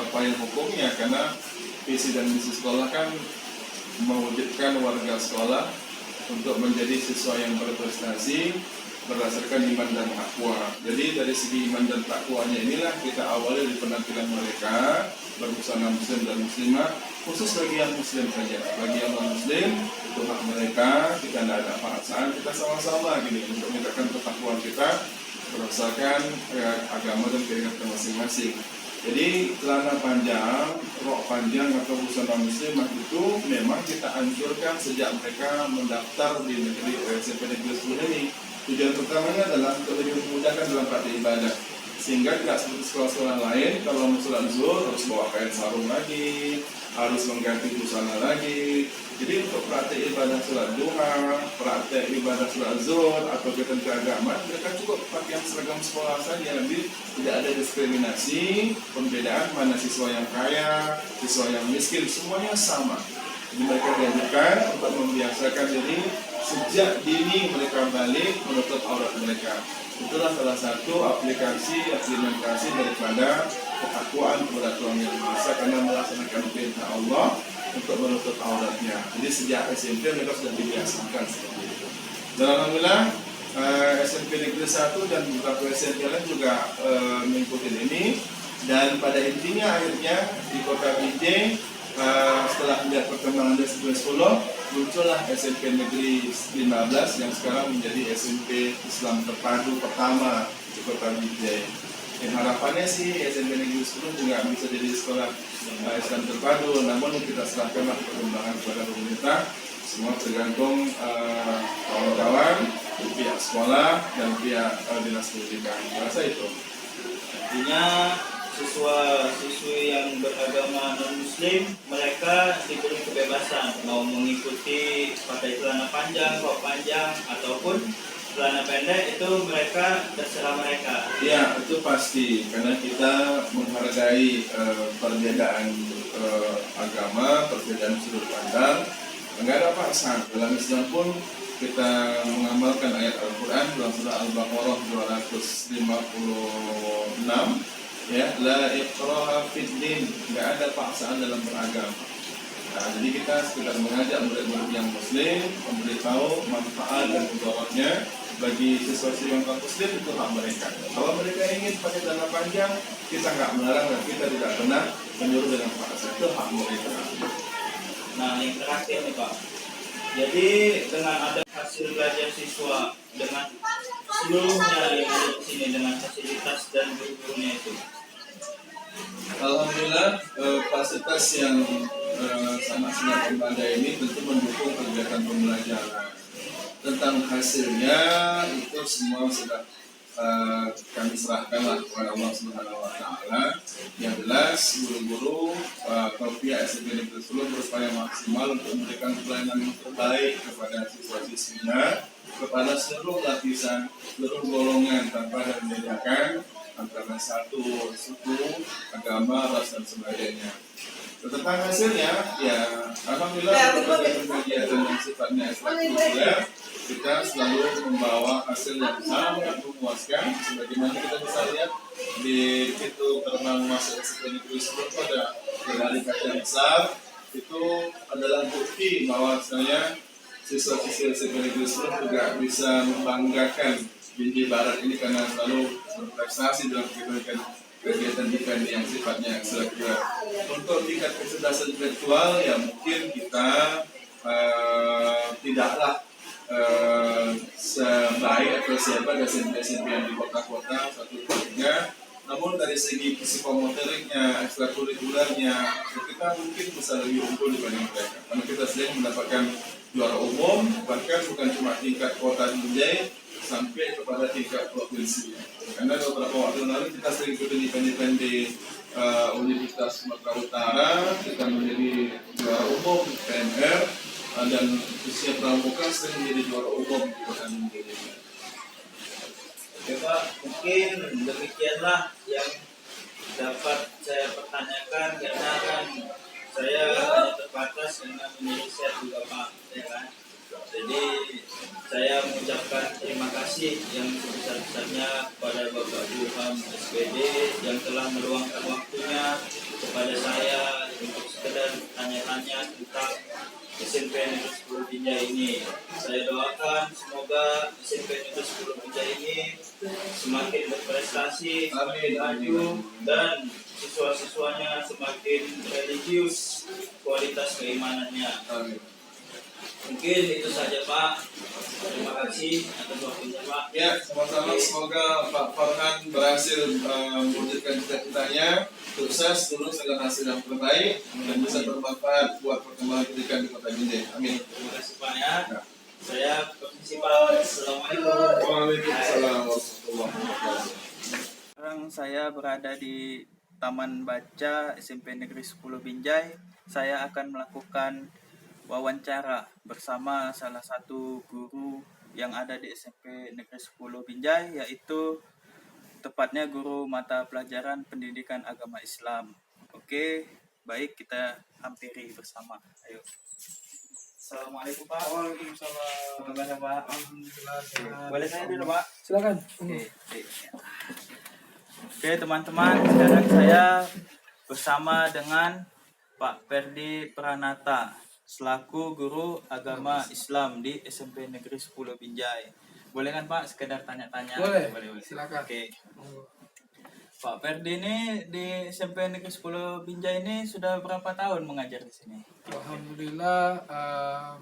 payung hukumnya, karena visi dan misi sekolah kan mewujudkan warga sekolah untuk menjadi siswa yang berprestasi berdasarkan iman dan takwa. Jadi dari segi iman dan takwanya inilah kita awali di penampilan mereka berbusana muslim dan muslimah, khusus bagi yang muslim saja. Bagi yang non muslim itu hak mereka, kita tidak ada paksaan, kita sama-sama gini untuk meningkatkan ketakwaan kita berdasarkan agama dan keyakinan masing-masing. Jadi celana panjang, rok panjang atau busana muslimah itu memang kita anjurkan sejak mereka mendaftar di SMP Negeri 10 ini. Tujuan pertamanya adalah untuk lebih memudahkan dalam praktik ibadah, sehingga tidak seperti sekolah-sekolah lain kalau mau sholat zuhur harus bawa kain sarung lagi, harus mengganti busana lagi. Jadi untuk praktik ibadah sholat duha, praktik ibadah sholat zuhur atau kegiatan keagamaan, mereka cukup pakaian seragam sekolah saja. Jadi tidak ada diskriminasi, pembedaan mana siswa yang kaya, siswa yang miskin, semuanya sama. Jadi mereka diajarkan untuk membiasakan diri sejak dini mereka balik menutup aurat mereka. Itulah salah satu aplikasi implementasi daripada ketakwaan kepada Tuhan Yang Maha Esa, karena melaksanakan perintah Allah untuk menutup auratnya. Jadi sejak SMP mereka sudah dibiasakan seperti itu. Dan alhamdulillah SMP Negeri 1 dan beberapa SMP lain juga mengikuti ini. Dan pada intinya akhirnya di Kota Binjai setelah melihat perkembangan di SMP 10, muncullah SMP Negeri 15 yang sekarang menjadi SMP Islam terpadu pertama di Kota Binjai. Dan harapannya sih SMP Negeri 10 juga bisa jadi sekolah Islam terpadu, namun kita serahkanlah perkembangan kepada pemerintah. Semua tergantung kawan-kawan, pihak sekolah dan pihak dinas pendidikan. Saya rasa itu.
Artinya siswa-siswi yang beragama non-muslim mereka diberi kebebasan mau mengikuti pakai celana panjang, rok panjang ataupun celana pendek, itu mereka terserah mereka.
Ya, itu pasti karena kita menghargai perbedaan agama, perbedaan sudut pandang. Enggak ada paksaan. Dalam Islam pun kita mengamalkan ayat Al-Quran dalam surah Al-Baqarah 256, ya, la ikraha fid din, enggak ada paksaan dalam beragama. Nah, jadi kita sekedar mengajak murid-murid yang muslim, memberitahu manfaat dan mudaratnya bagi siswa-siswa yang non muslim, itu hak mereka. Kalau mereka ingin pakai celana panjang, kita nggak melarang dan kita tidak pernah menyuruh dengan paksa, itu hak mereka.
Nah, yang terakhir nih Pak, jadi dengan ada hasil belajar siswa dengan seluruhnya yang ada di sini dengan fasilitas dan guru-gurunya itu,
Alhamdulillah, fasilitas yang sangat memadai ini tentu mendukung kegiatan pembelajaran. Tentang hasilnya itu semua sudah kami serahkanlah kepada Allah Subhanahu Wa Taala. Yang jelas guru-guru atau pihak SMP Negeri 10 berupaya maksimal untuk memberikan pelayanan yang terbaik kepada siswa-siswinya, kepada seluruh lapisan, seluruh golongan tanpa ada membedakan antara satu suku, agama, ras dan sebagainya. Tentang hasilnya, ya alhamdulillah berbagai kegiatan yang sifatnya ekstrakurikuler kita selalu membawa hasil yang sangat memuaskan. Sebagaimana kita bisa lihat di pintu terbang masuk SMP Negeri 10 pada dari kaca besar, itu adalah bukti bahwa saya siswa-siswa SMP Negeri 10 juga bisa membanggakan Binjai Barat ini karena selalu berprestasi dalam kegiatan event yang sifatnya ekstrakurikuler. Untuk tingkat kecerdasan intelektual, ya mungkin kita tidaklah sebaik atau sehebat SMP yang di kota-kota satu keluarga. Namun dari segi psikomotoriknya, ekstrakurikulernya, kita mungkin bisa lebih unggul dibanding mereka. Karena kita sering mendapatkan juara umum, bahkan bukan cuma tingkat kota Binjai, sampai kepada tingkat provinsi. Karena beberapa waktu lalu kita sering ikut event-event di Universitas Sumatera Utara, kita menjadi juara umum PNR, dan usia pramuka sering menjadi juara umum di kota Binjai.
Oke Pak, mungkin demikianlah yang dapat saya pertanyakan karena kan saya hanya terbatas dengan menjadi chef juga Pak, ya kan. Jadi saya mengucapkan terima kasih yang sebesar-besarnya kepada Bapak Ilham SPD yang telah meluangkan waktunya kepada saya untuk sekedar tanya-tanya tentang SMP Negeri 10 Binjai ini. Saya doakan semoga SMP Negeri 10 Binjai ini semakin berprestasi, semakin maju, dan siswa-siswanya semakin religius kualitas keimanannya.
Amin.
Mungkin itu saja Pak. Terima kasih atas waktunya Pak.
Ya, sama-sama. Semoga Pak Farhan berhasil mewujudkan cita-citanya, sukses, lulus dengan hasil yang terbaik, dan bisa bermanfaat buat perkembangan pendidikan di Kota Binjai. Amin.
Terima kasih Pak ya.
Ya.
Saya permisi Pak. Assalamualaikum.
Waalaikumsalam warahmatullahi wabarakatuh.
Sekarang saya berada di Taman Baca SMP Negeri 10 Binjai. Saya akan melakukan wawancara bersama salah satu guru yang ada di SMP Negeri 10 Binjai, yaitu tepatnya guru mata pelajaran pendidikan agama Islam. Oke, baik, kita hampiri bersama. Ayo. Assalamualaikum Pak.
Waalaikumsalam.
Bagaimana Pak?
Alhamdulillah.
Boleh saya dulu Pak?
Silakan.
Oke teman-teman, sekarang saya bersama dengan Pak Ferdi Pranata selaku guru agama Islam di SMP Negeri 10 Binjai. Boleh kan Pak sekedar tanya-tanya?
Boleh. Silakan.
Oke. Pak Ferdi ini di SMP Negeri 10 Binjai ini sudah berapa tahun mengajar di sini?
Alhamdulillah,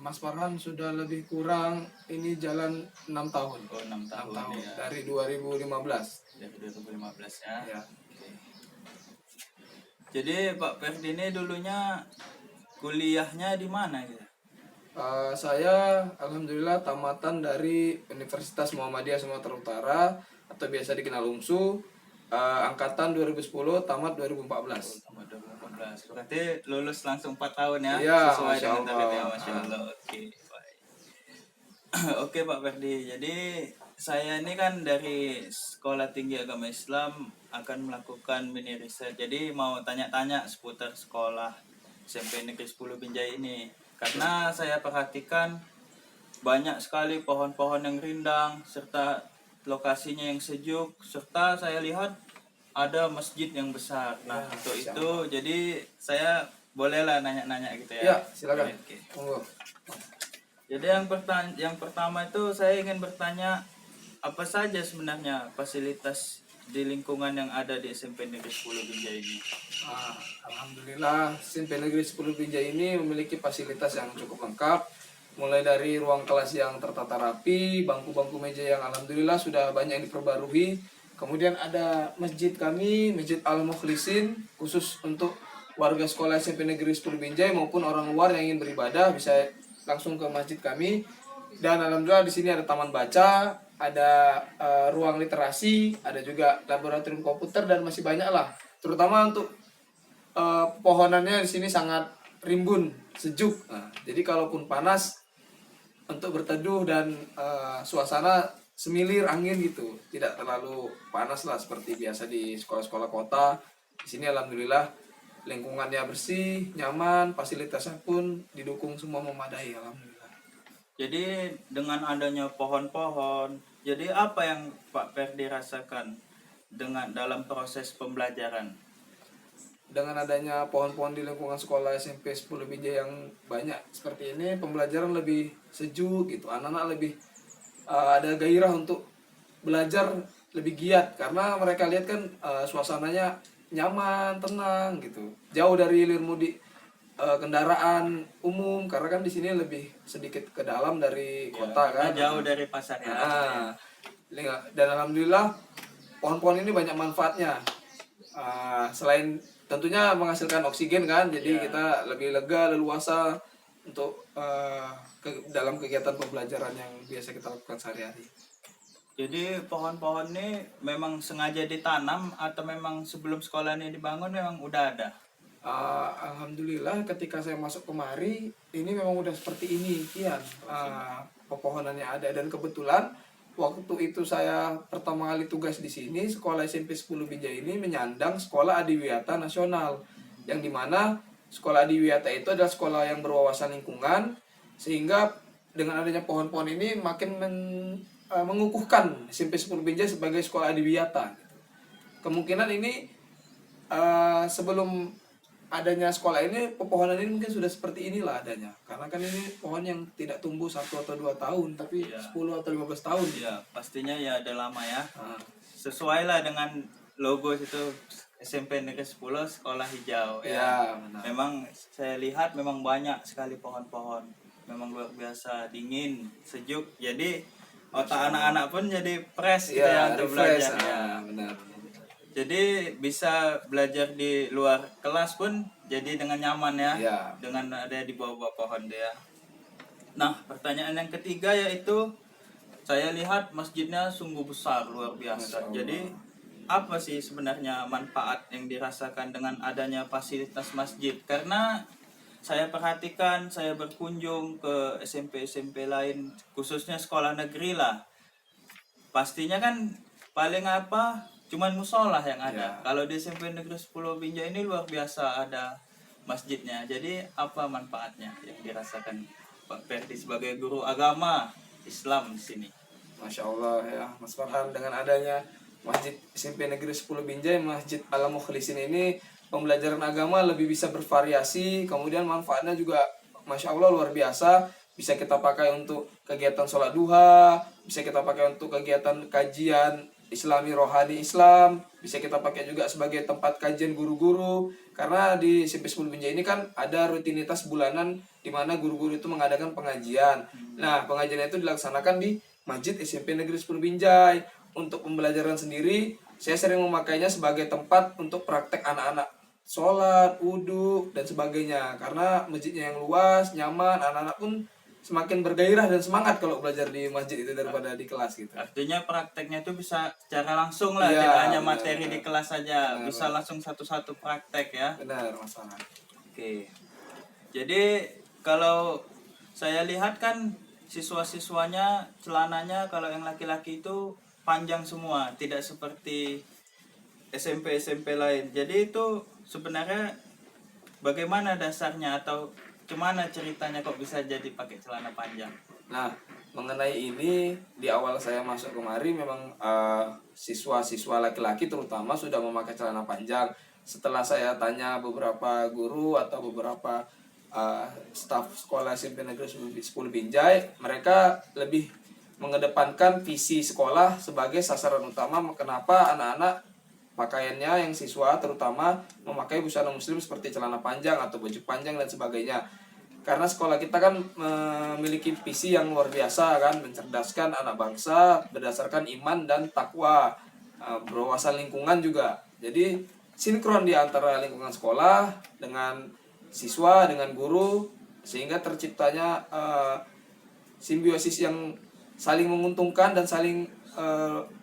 Mas Farhan sudah lebih kurang ini jalan 6 tahun.
Oh, 6
6
tahun,
tahun
ya.
dari 2015.
Dari 2015 ya.
Ya.
Oke. Jadi Pak Ferdi ini dulunya kuliahnya di mana gitu?
Saya alhamdulillah tamatan dari Universitas Muhammadiyah Sumatera Utara atau biasa dikenal UMSU, angkatan 2010 tamat 2014.
Sama 2014. Berarti lulus langsung 4 tahun ya?
Iya,
Sesuai
Masya
dengan
Allah.
targetnya, Masya Allah. Oke, baik. Oke Pak Ferdi, jadi saya ini kan dari Sekolah Tinggi Agama Islam akan melakukan mini riset. Jadi mau tanya-tanya seputar sekolah SMP Negeri 10 Binjai ini. Karena saya perhatikan banyak sekali pohon-pohon yang rindang serta lokasinya yang sejuk, serta saya lihat ada masjid yang besar. Nah,
Ya,
untuk
Masya
itu jadi saya bolehlah nanya-nanya gitu
Ya,
ya.
silakan.
Oke.
Monggo.
Jadi yang pertama itu saya ingin bertanya apa saja sebenarnya fasilitas di lingkungan yang ada di SMP Negeri 10 Binjai ini.
Alhamdulillah, SMP Negeri 10 Binjai ini memiliki fasilitas yang cukup lengkap, mulai dari ruang kelas yang tertata rapi, bangku-bangku meja yang alhamdulillah sudah banyak yang diperbarui. Kemudian ada masjid kami, Masjid Al-Mukhlisin, khusus untuk warga sekolah SMP Negeri 10 Binjai maupun orang luar yang ingin beribadah bisa langsung ke masjid kami. Dan alhamdulillah di sini ada taman baca, ada ruang literasi, ada juga laboratorium komputer dan masih banyak lah. Terutama untuk pohonannya di sini sangat rimbun, sejuk. Nah, jadi kalaupun panas untuk berteduh dan suasana semilir angin gitu, tidak terlalu panas lah seperti biasa di sekolah-sekolah kota. Di sini alhamdulillah lingkungannya bersih, nyaman, fasilitasnya pun didukung semua memadai alhamdulillah.
Jadi dengan adanya pohon-pohon, jadi apa yang Pak Ferdi rasakan dengan dalam proses pembelajaran?
Dengan adanya pohon-pohon di lingkungan sekolah SMP 10 Binjai yang banyak seperti ini, pembelajaran lebih sejuk gitu. Anak-anak lebih ada gairah untuk belajar, lebih giat karena mereka lihat kan suasananya nyaman, tenang gitu. Jauh dari hilir mudik kendaraan umum karena kan di sini lebih sedikit ke dalam dari kota kan.
Jauh dari pasar ya.
Dan alhamdulillah pohon-pohon ini banyak manfaatnya. Selain tentunya menghasilkan oksigen kan, jadi kita lebih lega, leluasa untuk dalam kegiatan pembelajaran yang biasa kita lakukan sehari-hari.
Jadi pohon-pohon ini memang sengaja ditanam atau memang sebelum sekolah ini dibangun memang udah ada?
Alhamdulillah ketika saya masuk kemari ini memang udah seperti ini Kian. Pepohonannya ada dan kebetulan waktu itu saya pertama kali tugas di sini sekolah SMP 10 Binjai ini menyandang sekolah adiwiyata nasional yang dimana sekolah adiwiyata itu adalah sekolah yang berwawasan lingkungan sehingga dengan adanya pohon-pohon ini makin mengukuhkan SMP 10 Binjai sebagai sekolah adiwiyata. Kemungkinan ini sebelum adanya sekolah ini pepohonan ini mungkin sudah seperti inilah adanya karena kan ini pohon yang tidak tumbuh 1 atau 2 tahun tapi 10 atau 15 tahun.
Ya pastinya ya ada lama ya. Sesuai lah dengan logo itu SMP Negeri 10 Sekolah Hijau ya.
Benar.
Memang saya lihat memang banyak sekali pohon-pohon. Memang luar biasa dingin, sejuk. Jadi otak anak-anak pun jadi fresh gitu ya untuk
refresh.
belajar ya.
Benar.
Jadi bisa belajar di luar kelas pun jadi dengan nyaman ya.
Ya.
Dengan ada di bawah-bawah pohon dia. Nah, pertanyaan yang ketiga yaitu saya lihat masjidnya sungguh besar luar biasa. Jadi apa sih sebenarnya manfaat yang dirasakan dengan adanya fasilitas masjid? Karena saya perhatikan, saya berkunjung ke SMP-SMP lain, khususnya sekolah negeri lah. Pastinya kan paling apa cuman musola yang ada. Kalau di SMP Negeri 10 Binjai ini luar biasa ada masjidnya. Jadi apa manfaatnya yang dirasakan Pak Ferdi sebagai guru agama Islam di sini?
Masya Allah ya Mas Farhan, dengan adanya Masjid SMP Negeri 10 Binjai, Masjid Al-Mukhlisin ini pembelajaran agama lebih bisa bervariasi, kemudian manfaatnya juga Masya Allah luar biasa. Bisa kita pakai untuk kegiatan sholat duha, bisa kita pakai untuk kegiatan kajian Islami rohani Islam, bisa kita pakai juga sebagai tempat kajian guru-guru. Karena di SMP 10 Binjai ini kan ada rutinitas bulanan di mana guru-guru itu mengadakan pengajian. Nah, pengajian itu dilaksanakan di Masjid SMP Negeri 10 Binjai. Untuk pembelajaran sendiri, saya sering memakainya sebagai tempat untuk praktek anak-anak sholat, wudhu, dan sebagainya. Karena masjidnya yang luas, nyaman, anak-anak pun semakin bergairah dan semangat kalau belajar di masjid itu daripada di kelas gitu.
Artinya prakteknya itu bisa secara langsung lah,
Iya,
tidak hanya
benar,
materi
benar.
di kelas saja,
Benar,
bisa langsung satu-satu praktek ya.
Benar, masalah.
Oke. Jadi kalau saya lihat kan siswa-siswanya celananya kalau yang laki-laki itu panjang semua, tidak seperti SMP lain. Jadi itu sebenarnya bagaimana dasarnya atau gimana ceritanya kok bisa jadi pakai celana panjang?
Nah, mengenai ini di awal saya masuk kemari memang siswa-siswa laki-laki terutama sudah memakai celana panjang. Setelah saya tanya beberapa guru atau beberapa staf sekolah SMP Negeri 10 Binjai, mereka lebih mengedepankan visi sekolah sebagai sasaran utama. Kenapa anak-anak pakaiannya yang siswa terutama memakai busana muslim seperti celana panjang atau baju panjang dan sebagainya. Karena sekolah kita kan memiliki visi yang luar biasa kan, mencerdaskan anak bangsa berdasarkan iman dan takwa, berwawasan lingkungan juga. Jadi sinkron di antara lingkungan sekolah dengan siswa dengan guru sehingga terciptanya simbiosis yang saling menguntungkan dan saling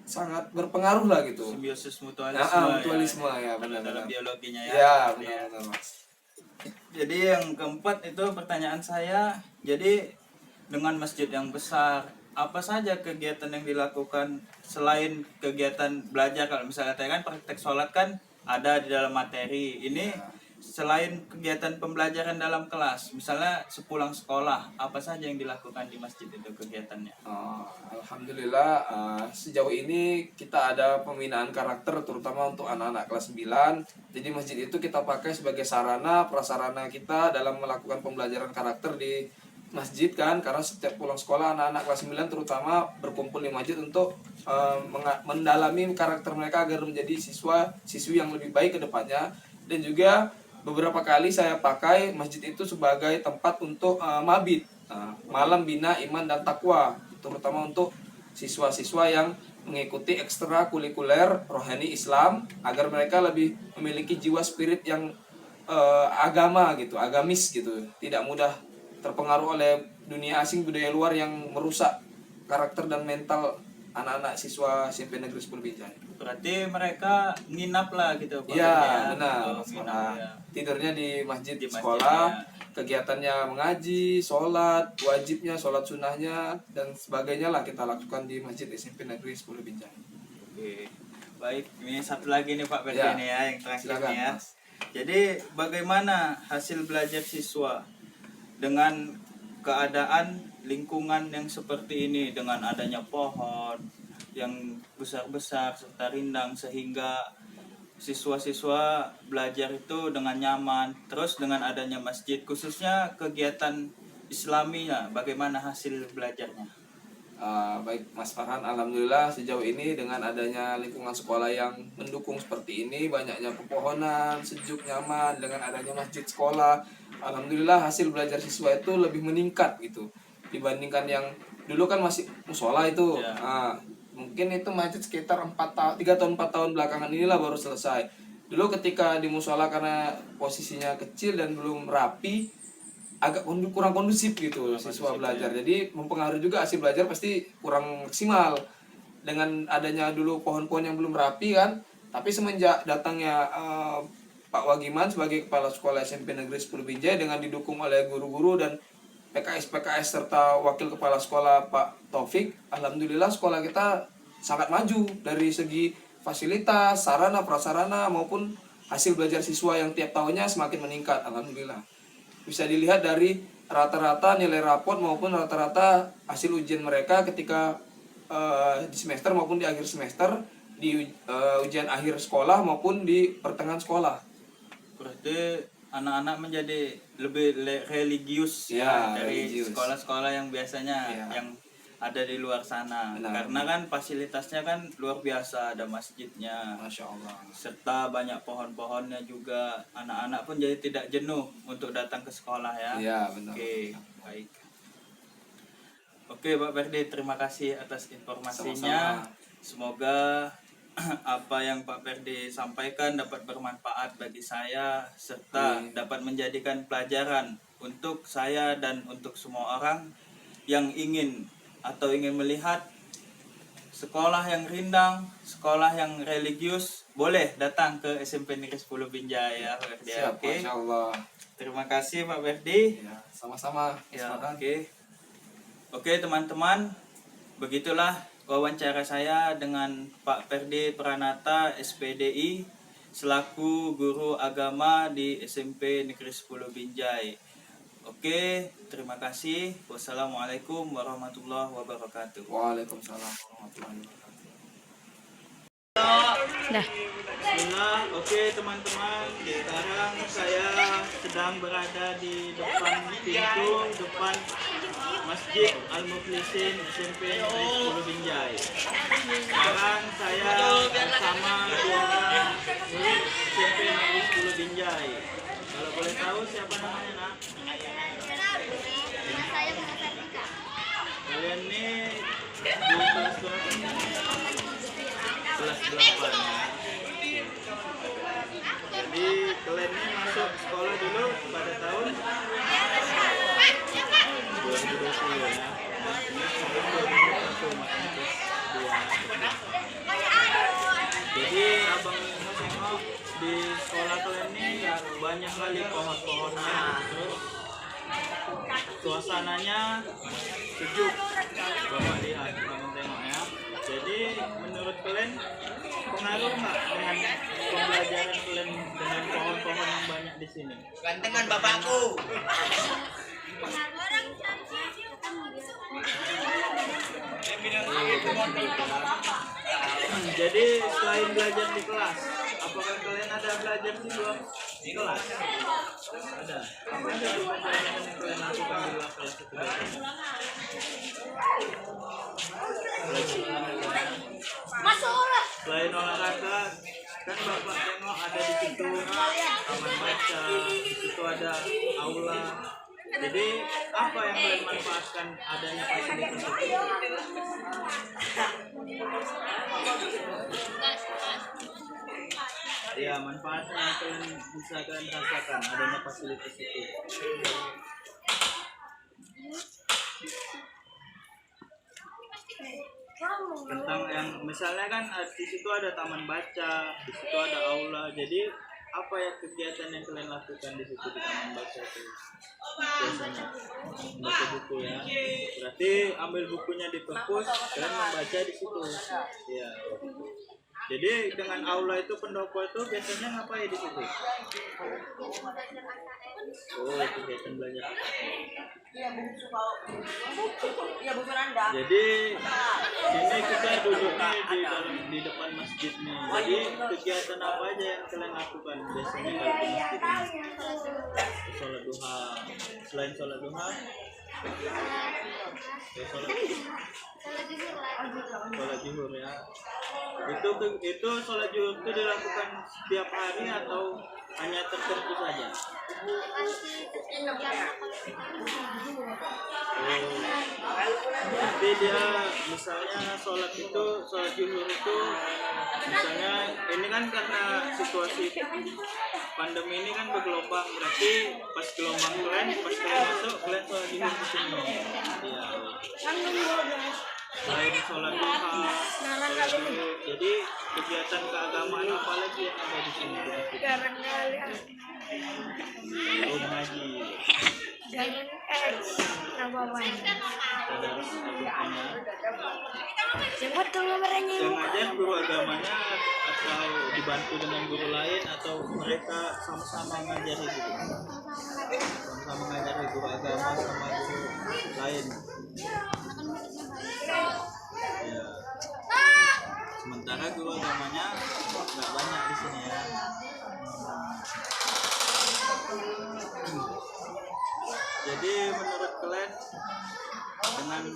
sangat berpengaruh lah gitu.
Simbiosis
Mutualisme
ya,
ya benar
dalam biologinya ya.
Ya,
Ya.
benar Mas.
Jadi yang keempat itu pertanyaan saya, jadi dengan masjid yang besar, apa saja kegiatan yang dilakukan selain kegiatan belajar? Kalau misalnya tadi kan praktek sholat kan ada di dalam materi. Ini selain kegiatan pembelajaran dalam kelas, misalnya sepulang sekolah, apa saja yang dilakukan di masjid itu kegiatannya?
Alhamdulillah sejauh ini kita ada pembinaan karakter terutama untuk anak-anak kelas 9. Jadi masjid itu kita pakai sebagai sarana prasarana kita dalam melakukan pembelajaran karakter di masjid kan, karena setiap pulang sekolah anak-anak kelas 9 terutama berkumpul di masjid untuk mendalami karakter mereka agar menjadi siswi yang lebih baik ke depannya. Dan juga beberapa kali saya pakai masjid itu sebagai tempat untuk mabit, malam bina iman dan takwa, terutama untuk siswa-siswa yang mengikuti ekstrakurikuler rohani Islam agar mereka lebih memiliki jiwa spirit yang agama gitu, agamis gitu, tidak mudah terpengaruh oleh dunia asing budaya luar yang merusak karakter dan mental anak-anak siswa SMP Negeri 10 Binjai.
Berarti mereka nginap lah gitu Pak?
Iya, benar.
Oh, nginap, ya.
Tidurnya di masjid
Di masjid,
sekolah,
ya.
kegiatannya mengaji, sholat, wajibnya, sholat sunnahnya, dan sebagainya lah kita lakukan di Masjid SMP Negeri 10 Binjai.
Oke. Baik, ini satu lagi nih Pak Ferdi
Ya.
nih ya, yang terakhir
Silakan,
nih ya.
Mas.
Jadi bagaimana hasil belajar siswa dengan keadaan lingkungan yang seperti ini, dengan adanya pohon yang besar-besar serta rindang sehingga siswa-siswa belajar itu dengan nyaman, terus dengan adanya masjid khususnya kegiatan Islami ya, bagaimana hasil belajarnya?
Baik Mas Farhan, alhamdulillah sejauh ini dengan adanya lingkungan sekolah yang mendukung seperti ini, banyaknya pepohonan, sejuk, nyaman, dengan adanya masjid sekolah, alhamdulillah hasil belajar siswa itu lebih meningkat gitu dibandingkan yang dulu kan masih musola itu.
Ya.
Mungkin itu masjid sekitar 3 tahun 4 tahun belakangan inilah baru selesai. Dulu ketika di musola karena posisinya kecil dan belum rapi, agak kurang kondusif gitu siswa belajar. Jadi mempengaruhi juga hasil belajar pasti kurang maksimal. Dengan adanya dulu pohon-pohon yang belum rapi kan, tapi semenjak datangnya Pak Wagiman sebagai kepala sekolah SMP Negeri 10 Binjai dengan didukung oleh guru-guru dan PKS serta wakil kepala sekolah Pak Taufik, alhamdulillah sekolah kita sangat maju dari segi fasilitas, sarana, prasarana maupun hasil belajar siswa yang tiap tahunnya semakin meningkat, alhamdulillah. Bisa dilihat dari rata-rata nilai rapot maupun rata-rata hasil ujian mereka ketika di semester maupun di akhir semester, di ujian akhir sekolah maupun di pertengahan sekolah.
Berarti anak-anak menjadi lebih religius
Ya,
dari
religius.
sekolah-sekolah yang biasanya
Ya.
yang ada di luar sana.
Benar.
Karena kan fasilitasnya kan luar biasa, ada masjidnya,
Masya Allah.
serta banyak pohon-pohonnya juga. Anak-anak pun jadi tidak jenuh untuk datang ke sekolah ya.
Iya benar.
Oke, baik. Oke, Pak Ferdi, terima kasih atas informasinya.
Sama-sama.
Semoga apa yang Pak Ferdi sampaikan dapat bermanfaat bagi saya serta dapat menjadikan pelajaran untuk saya dan untuk semua orang yang ingin atau ingin melihat sekolah yang rindang, sekolah yang religius, boleh datang ke SMP Negeri 10 Binjai ya, Pak Ferdi.
Siap,
Oke.
Masya Allah.
Terima kasih Pak Ferdi.
Ya, sama-sama.
Ya,
Kesempatan.
Oke teman-teman, begitulah wawancara saya dengan Pak Ferdi Pranata SPDI selaku guru agama di SMP Negeri 10 Binjai. Oke, terima kasih. Wassalamualaikum warahmatullahi wabarakatuh.
Waalaikumsalam warahmatullahi wabarakatuh.
Bismillah. Oke teman-teman, sekarang saya sedang berada di depan pintu depan Masjid Al-Muflisin SMP Negeri 10 Binjai. Sekarang saya bersama dua murid SMP Negeri 10 Binjai. Kalau boleh tahu siapa namanya, Nak? Kalian ini di kelas berapa? Kelas 8 ya. Jadi kalian ini masuk sekolah dulu pada tahun 2020 ya. Ini sekarang 2021 makanya kelas 2. Jadi abang tengok di sekolah kalian ini ya banyak kali pohon-pohonnya, terus suasananya sejuk. Bapak lihat, abang tengok ya. Jadi menurut kalian pengaruh nggak dengan pembelajaran kalian dengan pohon-pohon yang banyak di sini?
Gantengan bapakku.
Jadi selain belajar di kelas, apakah kalian ada belajar di luar kelas? Ada. Apa aja pelajaran yang kalian lakukan di luar kelas itu? Selain olahraga, kan bapak tengok ada di situ taman baca, di situ ada aula. Jadi apa yang kalian manfaatkan adanya fasilitas itu? Ya, manfaatnya yang kalian bisa kalian rasakan adanya fasilitas itu. Tentang yang misalnya kan di situ ada taman baca, di situ ada aula. Jadi apa ya kegiatan yang kalian lakukan di situ di taman baca itu? Biasanya membaca buku ya. Berarti ambil bukunya di perpus, kalian membaca di situ. Ya. Jadi dengan aula itu pendopo itu biasanya ngapain di situ? Oh, kegiatan belajar. Jadi sini kita duduknya di depan masjid nih. Jadi kegiatan apa aja yang kalian lakukan biasanya kalau di masjid ini? Sholat duha. Selain sholat duha, ya sholat zuhur ya. Itu sholat zuhur itu dilakukan setiap hari atau hanya tertentu saja? Jadi dia misalnya sholat zuhur itu misalnya ini kan karena situasi pandemi ini kan bergelombang, berarti pas gelombang kalian masuk kalian sholat zuhur di sini. Ya. Selain sholat duha, sholat zuhur, jadi kegiatan keagamaan apa lagi yang ada di sini? Oh, ngaji. Yang ngajar guru agamanya atau dibantu dengan guru lain atau mereka sama-sama ngajari gitu? Sama-sama ngajari guru agama sama guru lain. Ya. Sementara guru agamanya nggak banyak di sini ya. Jadi menurut kalian dengan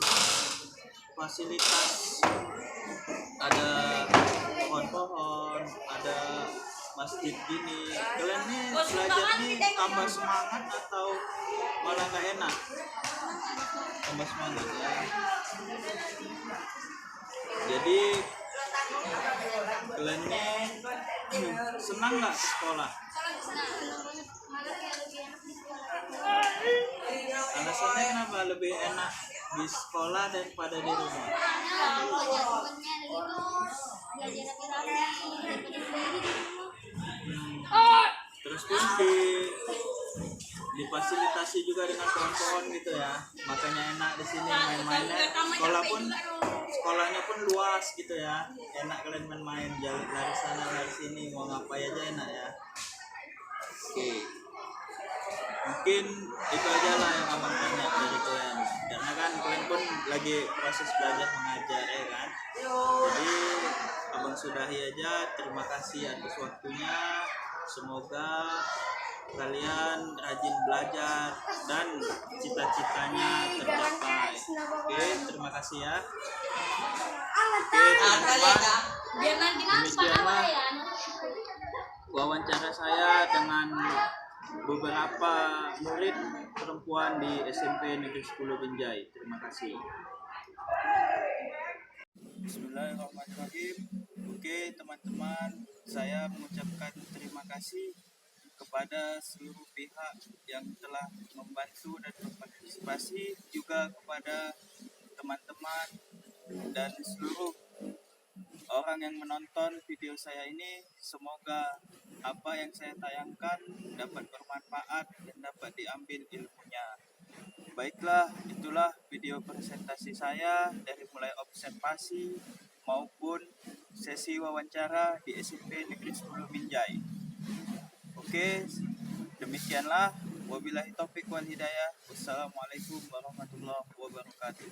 fasilitas, ada pohon-pohon, ada masjid gini, kalian nih belajar nih tambah semangat atau malah gak enak? Tambah semangat ya. Jadi kalian nih senang nggak ke sekolah? Alasannya kenapa lebih enak di sekolah daripada di rumah? Terus pun difasilitasi juga dengan pohon-pohon gitu ya, makanya enak di sini main-mainnya. Sekolahnya pun luas gitu ya, enak kalian main-main, jalan lari sana lari sini, mau ngapain aja enak ya. Oke, mungkin itu aja lah yang abang tanya dari kalian, karena kan kalian pun lagi proses belajar mengajar ya kan. Jadi abang sudahi aja, terima kasih atas waktunya, semoga kalian rajin belajar dan cita-citanya tercapai. Oke, terima kasih ya. Oke, teman-teman, demikianlah wawancara saya dengan beberapa murid perempuan di SMP Negeri 10 Binjai. Terima kasih. Bismillahirrahmanirrahim. Oke teman-teman, saya mengucapkan terima kasih kepada seluruh pihak yang telah membantu dan berpartisipasi, juga kepada teman-teman dan seluruh orang yang menonton video saya ini. Semoga apa yang saya tayangkan dapat bermanfaat dan dapat diambil ilmunya. Baiklah, itulah video presentasi saya dari mulai observasi maupun sesi wawancara di SMP Negeri 10 Binjai. Oke, demikianlah. Wabillahi taufik wal hidayah. Wassalamualaikum warahmatullahi wabarakatuh.